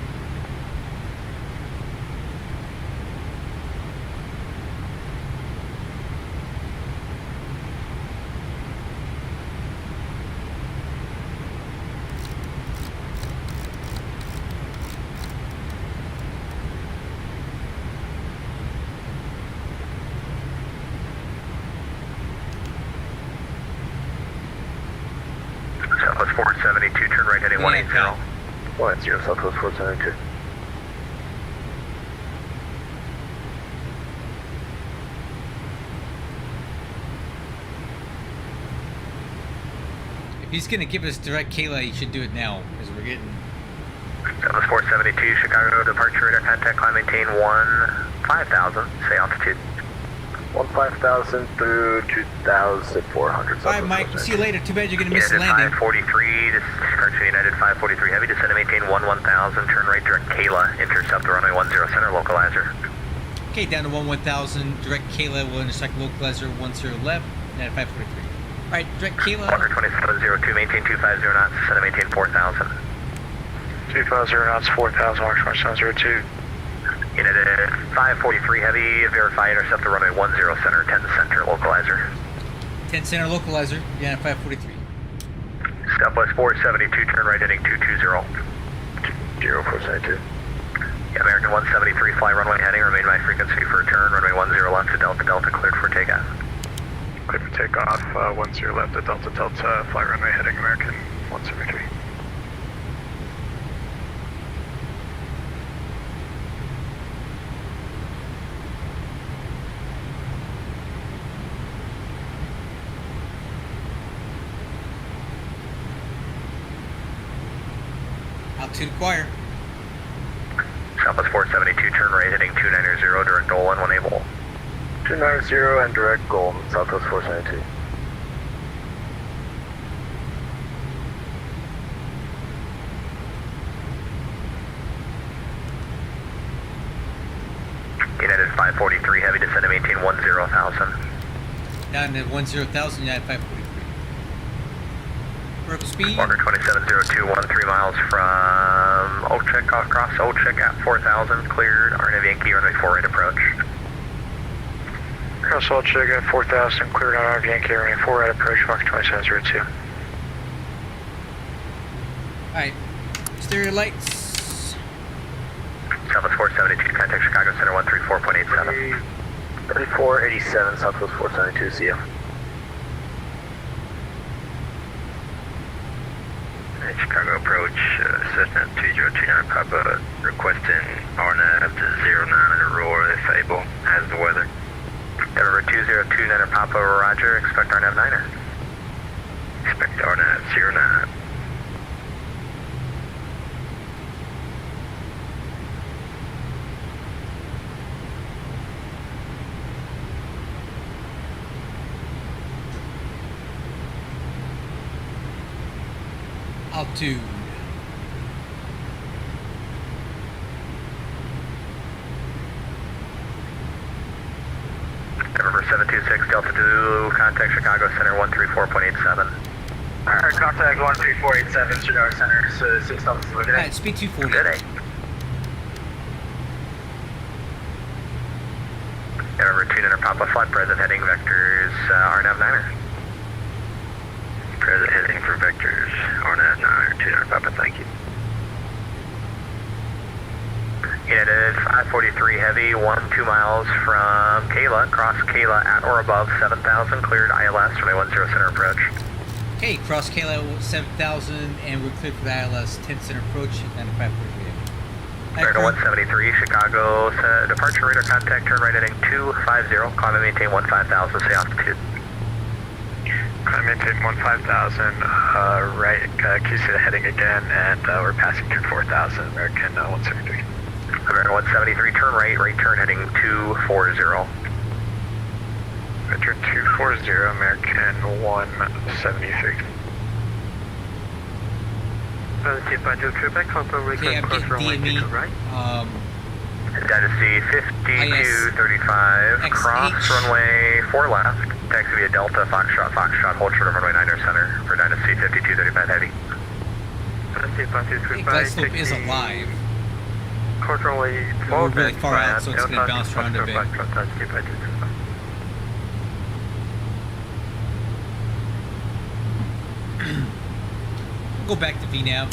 Southwest 472, turn right heading 180. 10 Southwest 472. If he's going to give us direct Kayla, he should do it now, because we're getting... Southwest 472, Chicago departure, radar contact, climb maintain 5000, say altitude. 15,000 through 2,400. Bye, Mike. We'll see you later. Too bad you're going to miss the United landing. 543, this is correction United 543 heavy, descend and maintain 1000, turn right direct Kayla, intercept the runway 10 center localizer. Okay, down to 1000. Direct Kayla will intersect localizer 10 left. United 543. All right, direct Kayla. Walker 2702, maintain 250 knots, descend and maintain 4000. 250 knots, 4,000, Walker 2702. United 543 heavy, verify intercept the runway 10 center, 10 center localizer. 10 center localizer. United 543. Southwest 472, turn right heading 220. 0472. Yeah, American 173, fly runway heading, remain my frequency for return, runway 10 left to Delta Delta, cleared for takeoff. Clear for takeoff, 10 left at Delta Delta, fly runway heading American 173. Altitude acquire. Southwest 472, turn right heading 290, direct Dolan, 1 able. 290 and direct goal, Southwest 472. United 543 heavy, descend and maintain 10,000. Down to 10,000. United 543. Vertical speed. Walker 2702, 13 miles from Ocheck, across Ocheck at 4,000, cleared, RNAV Yankee, runway 4 right approach. Cross Ocheck at 4,000, cleared on RNAV Yankee, runway 4 right approach, Walker 2702. Alright. Stereo lights. Southwest 472, contact Chicago Center 134.87. 3487 Southwest 472, see you. And Chicago approach, Cessna 2029 Papa, requesting RNAV to 09 and Aurora if able, as the weather. November 2029 Papa, roger, expect RNAV 9er. Expect RNAV 09. Altitude. November 726 Delta 2, contact Chicago Center 134.87. Alright, contact 13487 Chicago Center, so 6 Delta 2, good day. Alright, speed 240. Good day. November 29 Papa, flight present heading vectors, RNAV 9er. Present heading for vectors, RNAV 9, 29 Papa, thank you. United 543 Heavy, 2 miles from Kayla, cross Kayla at or above 7,000, cleared ILS, runway 10 center approach. Okay, cross Kayla 7,000, and we're cleared for the ILS 10 center approach at 9543. America 173, Chicago, departure radar contact, turn right heading 250, climb and maintain 15,000, say altitude. Climb maintain 15,000, right, QC heading again, and we're passing through 4,000, American 173. America 173, turn right, right turn heading 240. Richard 240, American 173. Okay, I'm getting DME. Dynasty 5235, cross runway 4 left, taxi via Delta, Foxtrot, hold short of runway 9er center for Dynasty 5235 Heavy. Hey, glide slope is alive. We're really far out, so it's going to bounce around a bit. Go back to VNAV.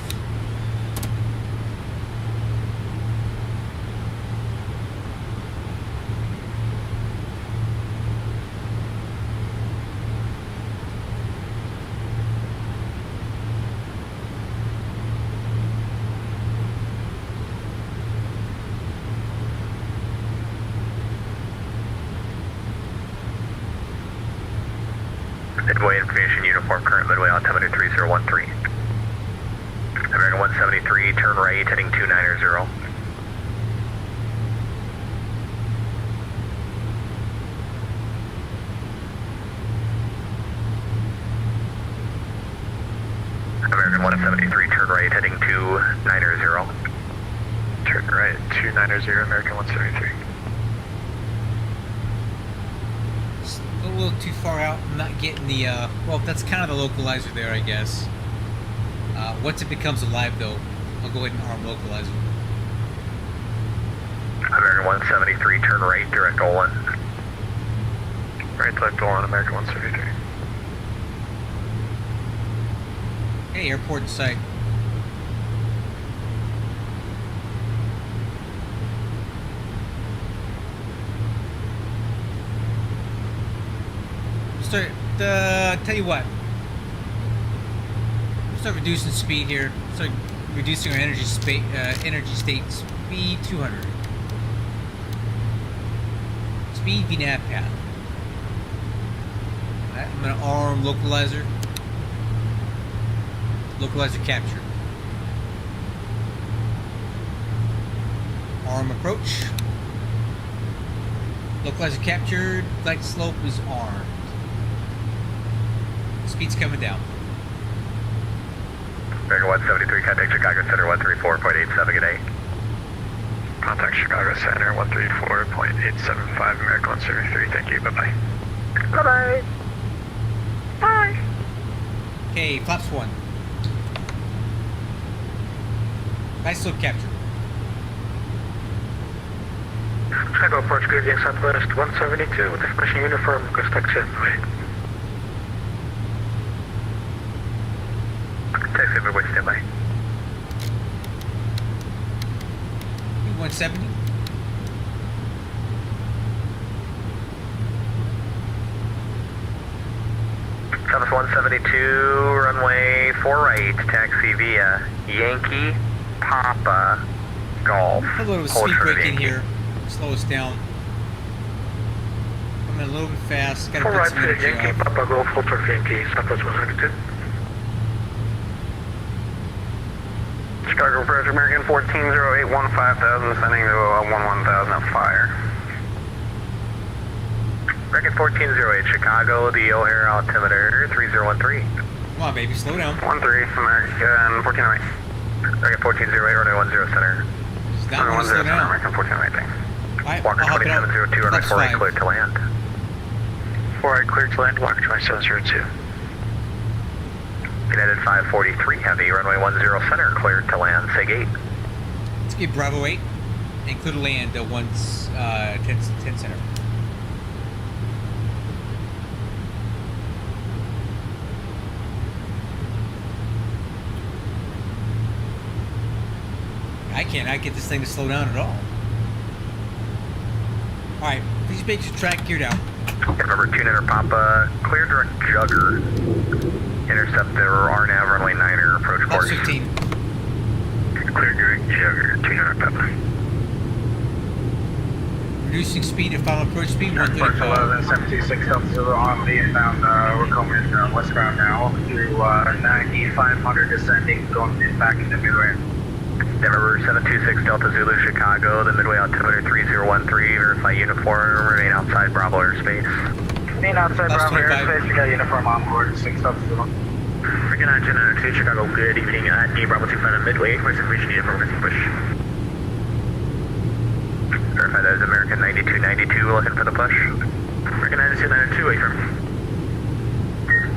Midway information uniform, current midway altimeter 3013. American 173, turn right, heading 290. American 173, turn right, heading 290. Turn right, 290, American 173. A little too far out. I'm not getting the, well, that's kind of the localizer there, I guess. Once it becomes alive, though, I'll go ahead and arm localizer. American 173, turn right, direct 01. Right, direct 01, American 173. Hey, airport in sight. Tell you what. Start reducing speed here. Start reducing our energy state speed 200. Speed VNAV path. Alright, I'm gonna arm localizer. Localizer capture. Arm approach. Localizer captured. Glide slope is armed. Speed's coming down. American 173, contact Chicago Center 134.87, good day. Contact Chicago Center 134.875, American 173, thank you, bye-bye. Bye-bye. Bye. Okay, flaps 1. Nice slope capture. Chicago approach gradient southwest 172 with information uniform, request taxi runway. Taxi midway standby. 170. Southwest 172, runway 4 right, taxi via Yankee, Papa, Golf. A little bit of Hold speed short of break in Yankee. here. Slow us down. Coming a little bit fast. Got to 4 put right some to energy Yankee, off. Papa Golf, hold short of Yankee, Southwest 172. Chicago Approach, American 1408, 15,000, sending to 11,000 at fire. American 1408, Chicago, the O'Hare altimeter 3013. Come on, baby. Slow down. 13, American 1408. American 1408, runway 10 center. Does not want to slow 10 down. American 1408, thanks. Alright, Walker I'll hop it out. 2702, runway Flex 4 right, 5. cleared to land. 4 right, cleared to land, Walker 2702. United 543 heavy, runway 10 center, cleared to land, SIG 8. Let's get Bravo 8 and clear to land 10 center. I cannot get this thing to slow down at all. Alright, please make your track geared out. Remember, tune in Papa, clear direct jugger. Intercept the RNAV runway 9er, approach Plus course. 15. Clear direct jugger, tune in Papa. Reducing speed to final approach speed, Park 135. 726 Delta Zulu on the inbound. We're coming westbound now through 9500 descending, going back into Midway. Denver 726 Delta Zulu, Chicago, the Midway altimeter 3013, verify uniform, remain outside Bravo airspace. Remain outside Plus Bravo 25. airspace, we got uniform on board, 6 Delta Zulu. Freaking on 2 Chicago, good evening, D Bravo 25 Midway, where's information needed for push? Verify that is American 9292, looking for the push. American 9292, wait for me.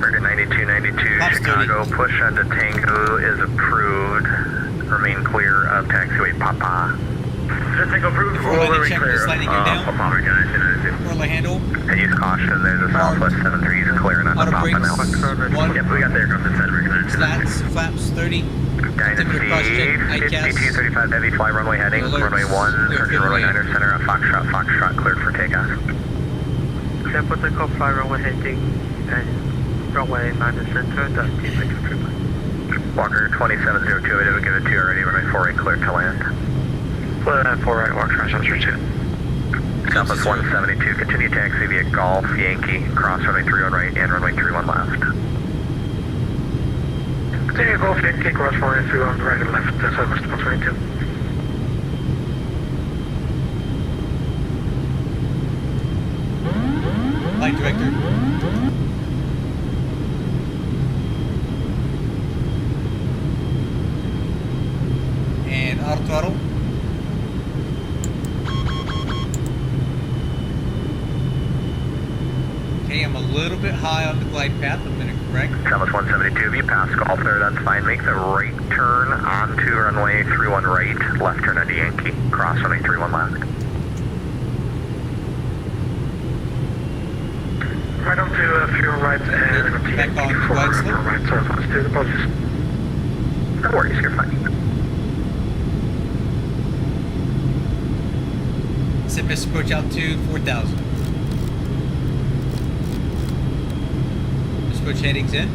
American 9292, Pops Chicago, 30. push onto Tango is approved. Remain clear of taxiway Papa. Tango approved. Before landing check, we'll sliding gear down. Papa, American 9292. Roll a handle. And use caution, there's a Southwest 73 is clearing on the Auto Papa brakes. now. 1. Yep, we got the aircraft inside American 9292. Slats, flaps, 30. Dynasty ICAS. 5235 heavy, fly runway heading, Alerts. runway 1, search Clear runway runway. 9er center, Foxtrot, cleared for takeoff. San Francisco fly runway heading and runway 9 center, that's T6 treatment. Walker 2702, I didn't give it to you already, runway 48 cleared to land. Clear land 4 right, Walker 2702. Southwest 172, continue taxi via Golf, Yankee, cross runway 31 right and runway 31 left. Continue Golf, Yankee, cross runway 31 right and left, Southwest 122. Flight director. And auto throttle. Okay, I'm a little bit high on the glide path. I'm going to correct. Southwest 172, if you pass Golf there, that's fine. Make the right turn onto runway 31 right, left turn onto Yankee, cross runway 31 left. Right onto fuel right and onto Back Yankee on the 4 glide slope. right, Southwest 2, apologies. No worries, you're fine. Set miss approach altitude 4,000. Miss approach headings in.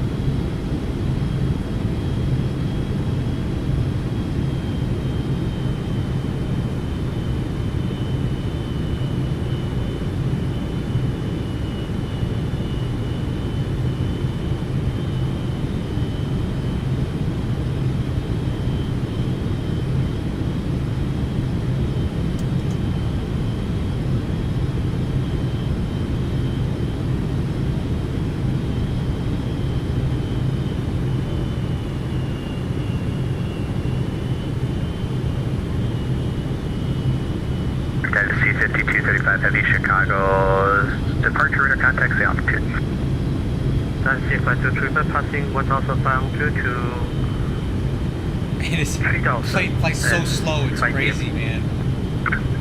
Dynasty 5235 heavy, Chicago's departure radar contacts the altitude. Dynasty 52 treatment passing 1,500 to And it's 3,000. flight so slow, it's Thank you. crazy, man.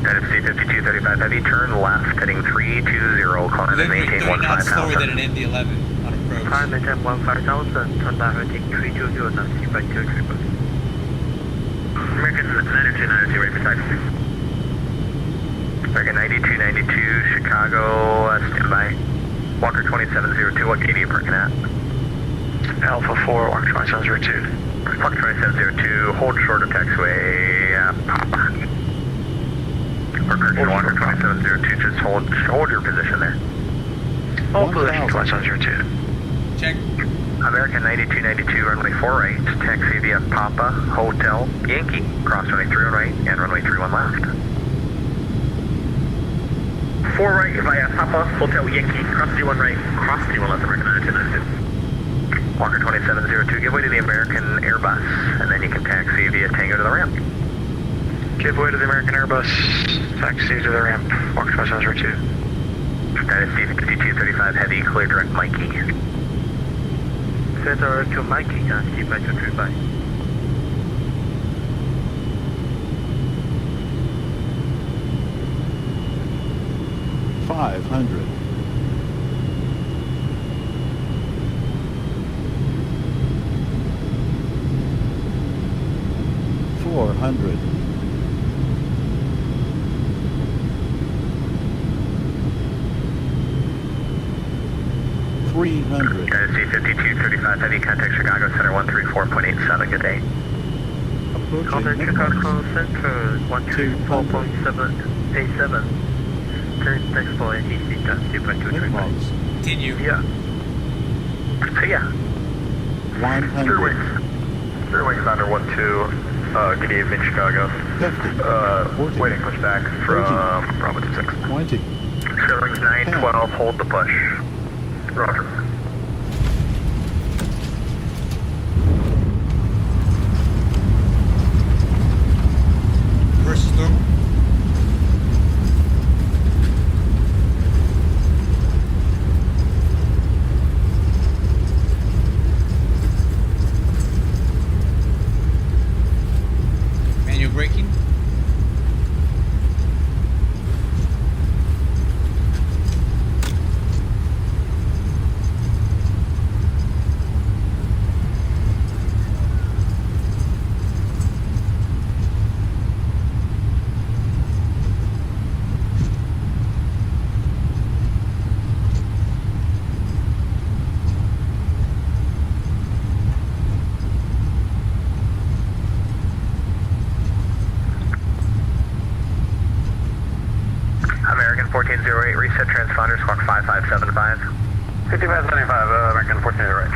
Dynasty 5235 heavy, turn left, heading 320, climb and Literally maintain 30 knots slower than 15,000. an MD-11 on approach. Climb maintain 15,000, turn left heading 320, that's T52 treatment. American 9292, right beside you. American 9292, Chicago, standby. Walker 2702, what gate are you parking at? Alpha 4, 12702. 12702, hold short of taxiway, Papa. Or correction, 12702, just hold your position there. Hold position 2702. Check. American 9292, runway 4 right, taxi via Papa, Hotel, Yankee, cross runway 31 right, and runway 31 left. 4 right via Papa, Hotel, Yankee, cross 31 right, cross 31 left, American 9292. Walker 2702, give way to the American Airbus, and then you can taxi via Tango to the ramp. Give way to the American Airbus, taxi to the ramp, Walker 2702. That is D5235 Heavy, clear direct Mikey. Center to Mikey, keep back to 35. $500. $400. $300. That is D5235 Heavy, contact Chicago Center 134.87, good day. Contact Approaching Chicago minimums. Center 124.787. Turn next for EC, keep back to 35. Minimums. Continue. Yeah. See ya. 100. Rear wings under 12, good evening, Chicago. 50. 40. Waiting pushback from Bravo 26. 20. Rear wings 912, hold the push. Roger. Versus normal. Manual braking. American 1408, reset transponder, squawk 5575. 5575, American 1408.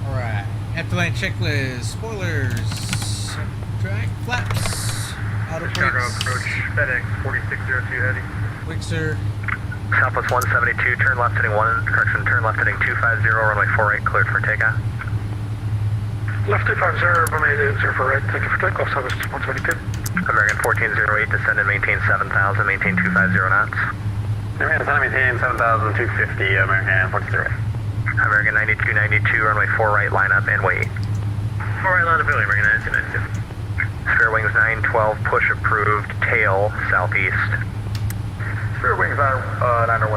Alright. Afterline checklist. Spoilers. Track flaps. Auto Chicago brakes. approach, FedEx 4602 heading. Wixer. Southwest 172, turn left heading 1, correction, turn left heading 250, runway 4 right, cleared for takeoff. Left 250, runway 0 for right, thank you for takeoff, Southwest 172. American 1408, descend and maintain 7,000, maintain 250 knots. American, maintain 7,250, American 1408. American 9292, runway 4 right, line up and wait. 4 right, line of Billy, American 9292. Spare wings 912, push approved, tail southeast. Spare wings 9012,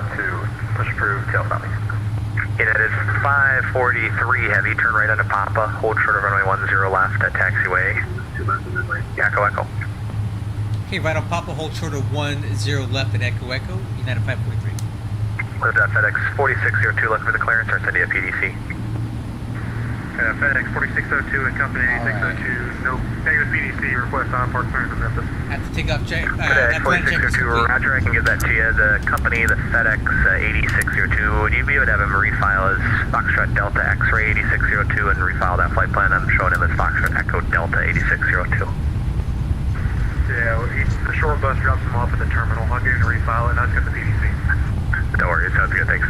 push approved, tail southeast. United 543 heavy, turn right onto Papa, hold short of runway 10 left at taxiway. Echo Echo. Okay, right on Papa, hold short of 10 left at Echo Echo, United 543. Lift at FedEx 4602, looking for the clearance, or send you a PDC. FedEx 4602 and company 8602, no negative PDC, request on park clearance from Memphis. At the takeoff check. FedEx Afterline check is 4602, complete. roger, I can give that to you. The company, the FedEx 8602, would you be able to have him refile as Foxtrot Delta X-Ray 8602 and refile that flight plan? I'm showing him as Foxtrot Echo Delta 8602. Yeah, the short bus drops him off at the terminal. I'll get him to refile it, and I'll get the PDC. Don't worry, it sounds good, thanks.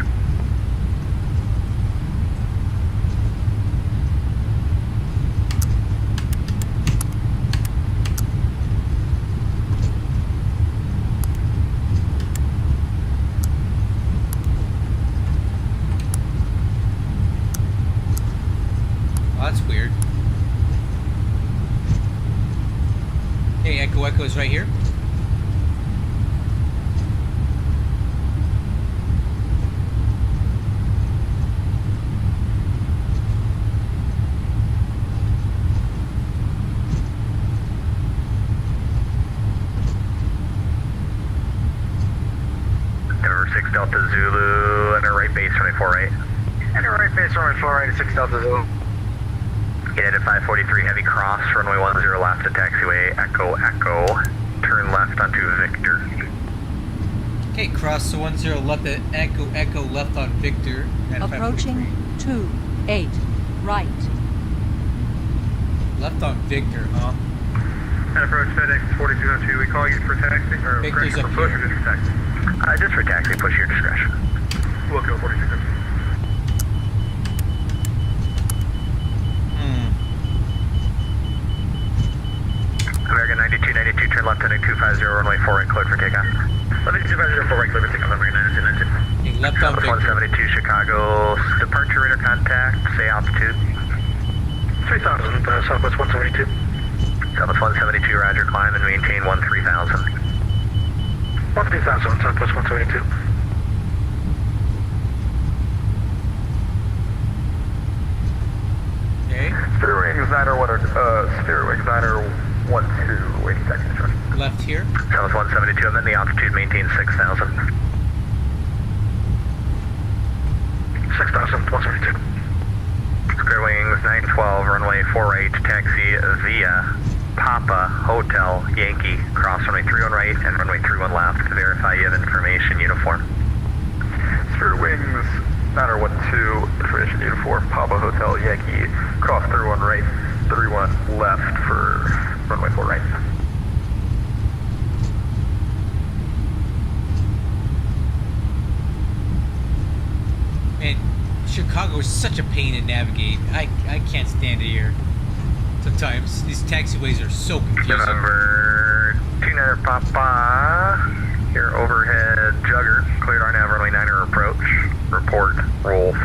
Oh, that's weird. Hey, Echo Echo is right here. November 6 Delta Zulu, enter right base, runway 4 right. Enter right base, runway 4 right at 6 Delta Zulu. United 543 heavy cross, runway 10 left at taxiway, Echo Echo. Turn left onto Victor. Okay, cross the 10 left at Echo Echo left on Victor. Approaching 28 right. Left on Victor, huh? And approach FedEx 4202, we call you for taxi, or Victor's for up push here. or just for taxi? Just for taxi, push your discretion. We'll go 4202. American 9292, turn left heading 250, runway 4 right, cleared for takeoff. Left 250, 4 right, clear for takeoff, American 9292. Okay, left on Victor. 172 Chicago, departure radar contact, say altitude. 3000, Southwest 172. Southwest 172, roger, climb and maintain 13,000. 13,000, Southwest 172. Okay, Spirit Wings 912, waiting taxi instruction. left here. Southwest 172, and then the altitude maintain 6,000. 6,000, 172. Square Wings 912, runway 4 right, taxi via Papa Hotel Yankee, cross runway 31 right and runway 31 left to verify you have information uniform. Spirit Wings 912, information uniform, Papa Hotel Yankee, cross 31 right, 31 left for runway 4 right. Man, Chicago is such a pain to navigate. I can't stand it here. Sometimes these taxiways are so confusing. November 29er Papa, here overhead jugger, cleared RNAV runway 9er approach, report, Rolf.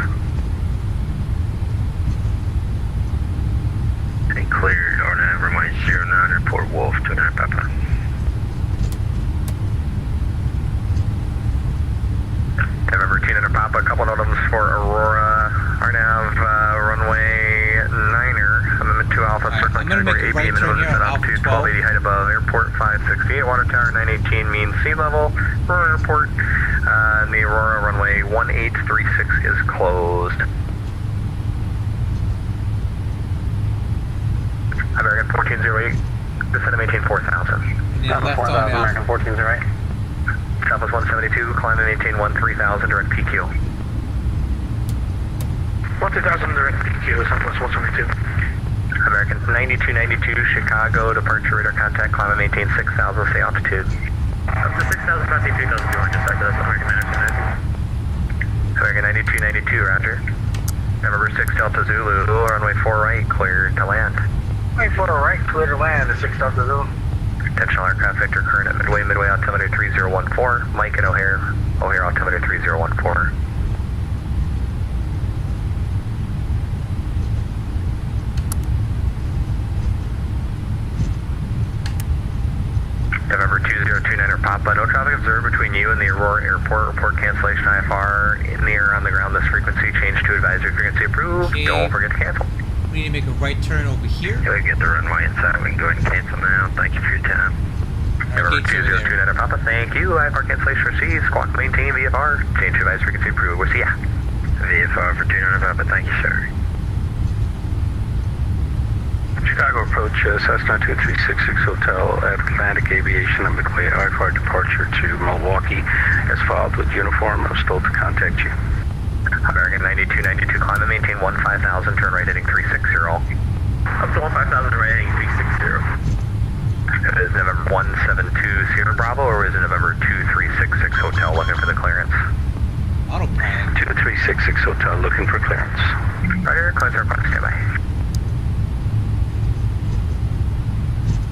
They cleared RNAV runway 09, report Wolf, 29 Papa. November 29er Papa, a couple notems for Aurora, RNAV runway 9er, amendment 2 Alpha, Alright, circling I'm gonna category make a right AB, turn minimum here descent on Alpha altitude 12. 1280, height above airport 568, water tower 918, mean sea level, Aurora airport, and the Aurora runway 1836 is closed. American 1408, descend and maintain 4,000. And then left on American 1408. Southwest 172, climb and maintain 13,000, direct PQ. 12,000, direct PQ, Southwest 172. American 9292, Chicago, departure radar contact, climb and maintain 6,000, stay altitude. Up to 6,000, passing 2,200, just after that's American 9292. American 9292, roger. November 6 Delta Zulu, runway 4 right, cleared to land. Runway 4 right, clear to land at 6 Delta Zulu. Intentional aircraft Victor, current at Midway altimeter 3014, Mike at O'Hare altimeter 3014. November 2029er Papa, no traffic observed between you and the Aurora Airport. Report cancellation IFR in the air on the ground. This frequency change to advisory frequency approved. Okay. Don't forget to cancel. We need to make a right turn over here. Go ahead and get the runway inside. We can go ahead and cancel now. Thank you for your time. November gates over there. 2029er Papa, thank you. IFR cancellation received. Squawk maintain VFR. Change to advisory frequency approved. We'll see ya. VFR for 29er Papa. Thank you, sir. Chicago approach, Cessna 2366 Hotel, Atlantic Aviation and McLeod IFR departure to Milwaukee as filed with uniform. I was told to contact you. American 9292, climb and maintain 15,000, turn right heading 360. Up to 15,000, right heading 360. Is November 172 Sierra Bravo, or is it November 2366 Hotel looking for the clearance? Autopilot. 2366 Hotel looking for clearance. Roger, clearance airport, stand by.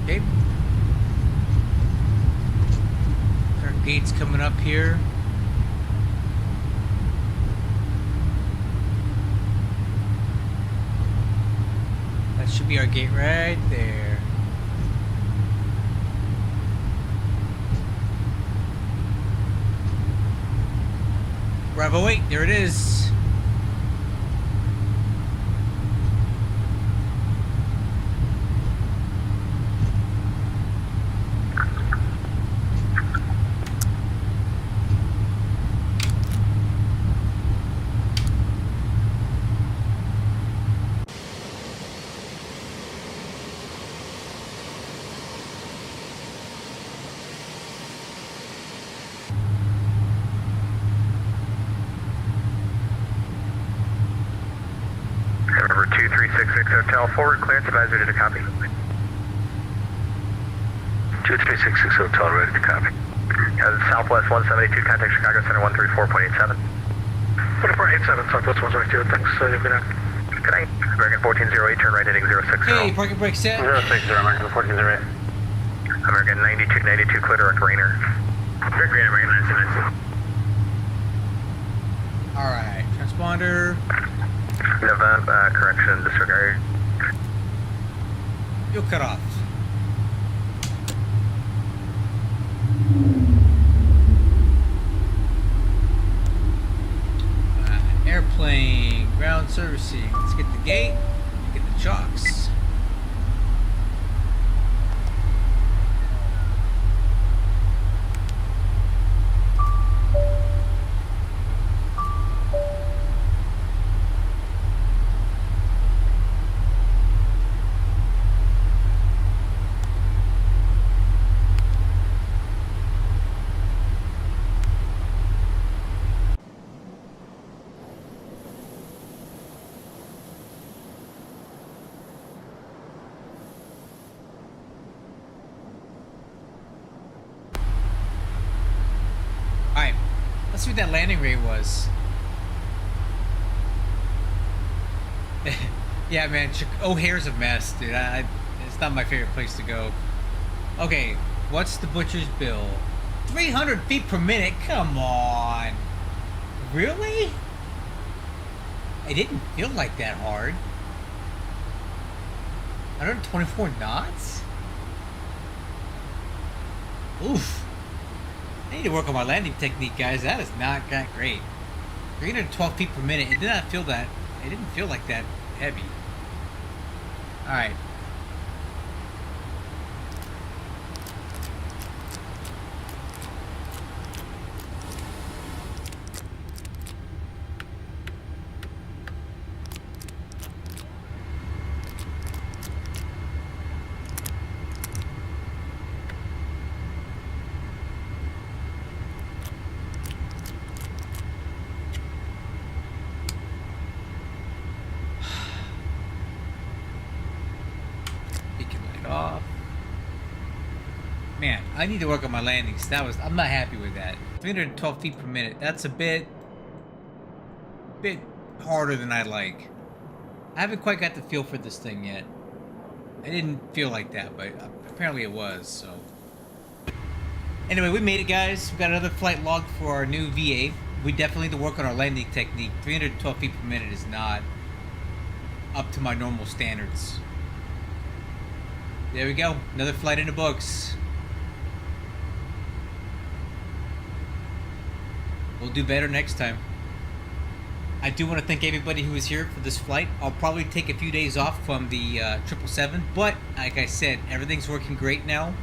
Okay. Our gates coming up here. That should be our gate right there. Bravo 8, there it is. Hotel, forward clearance advisory to copy. 236 Hotel, ready to copy. Southwest 172, contact Chicago Center 134.87. 4487, Southwest 172, thanks. Good night. Good night. American 1408, turn right heading 060. Hey, parking brake set. 060, American 1408. American 9292, clear direct Rainer. Direct Rainer, American 992. Alright, transponder. November, correction, disregard. You'll cut off. Airplane, ground servicing. Let's get the gate, get the chocks. Alright, let's see what that landing rate was. Yeah, man, O'Hare's a mess, dude. It's not my favorite place to go. Okay, what's the butcher's bill? 300 feet per minute? Come on. Really? It didn't feel like that hard. 124 knots? Oof. I need to work on my landing technique, guys. That is not that great. 312 feet per minute. It did not feel that. It didn't feel like that heavy. All right. Off. Man, I need to work on my landings. I'm not happy with that. 312 feet per minute. That's a bit harder than I like. I haven't quite got the feel for this thing yet. I didn't feel like that, but apparently it was, so. Anyway, we made it, guys. We got another flight logged for our new VA. We definitely need to work on our landing technique. 312 feet per minute is not up to my normal standards. There we go. Another flight in the books. We'll do better next time. I do want to thank everybody who was here for this flight. I'll probably take a few days off from the 777, but like I said, everything's working great now.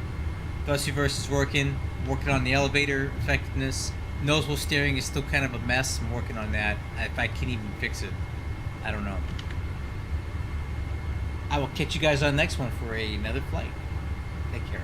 Nosewheel is working on the elevator effectiveness. Nosewheel steering is still kind of a mess. I'm working on that. If I can even fix it, I don't know. I will catch you guys on the next one for another flight. Take care.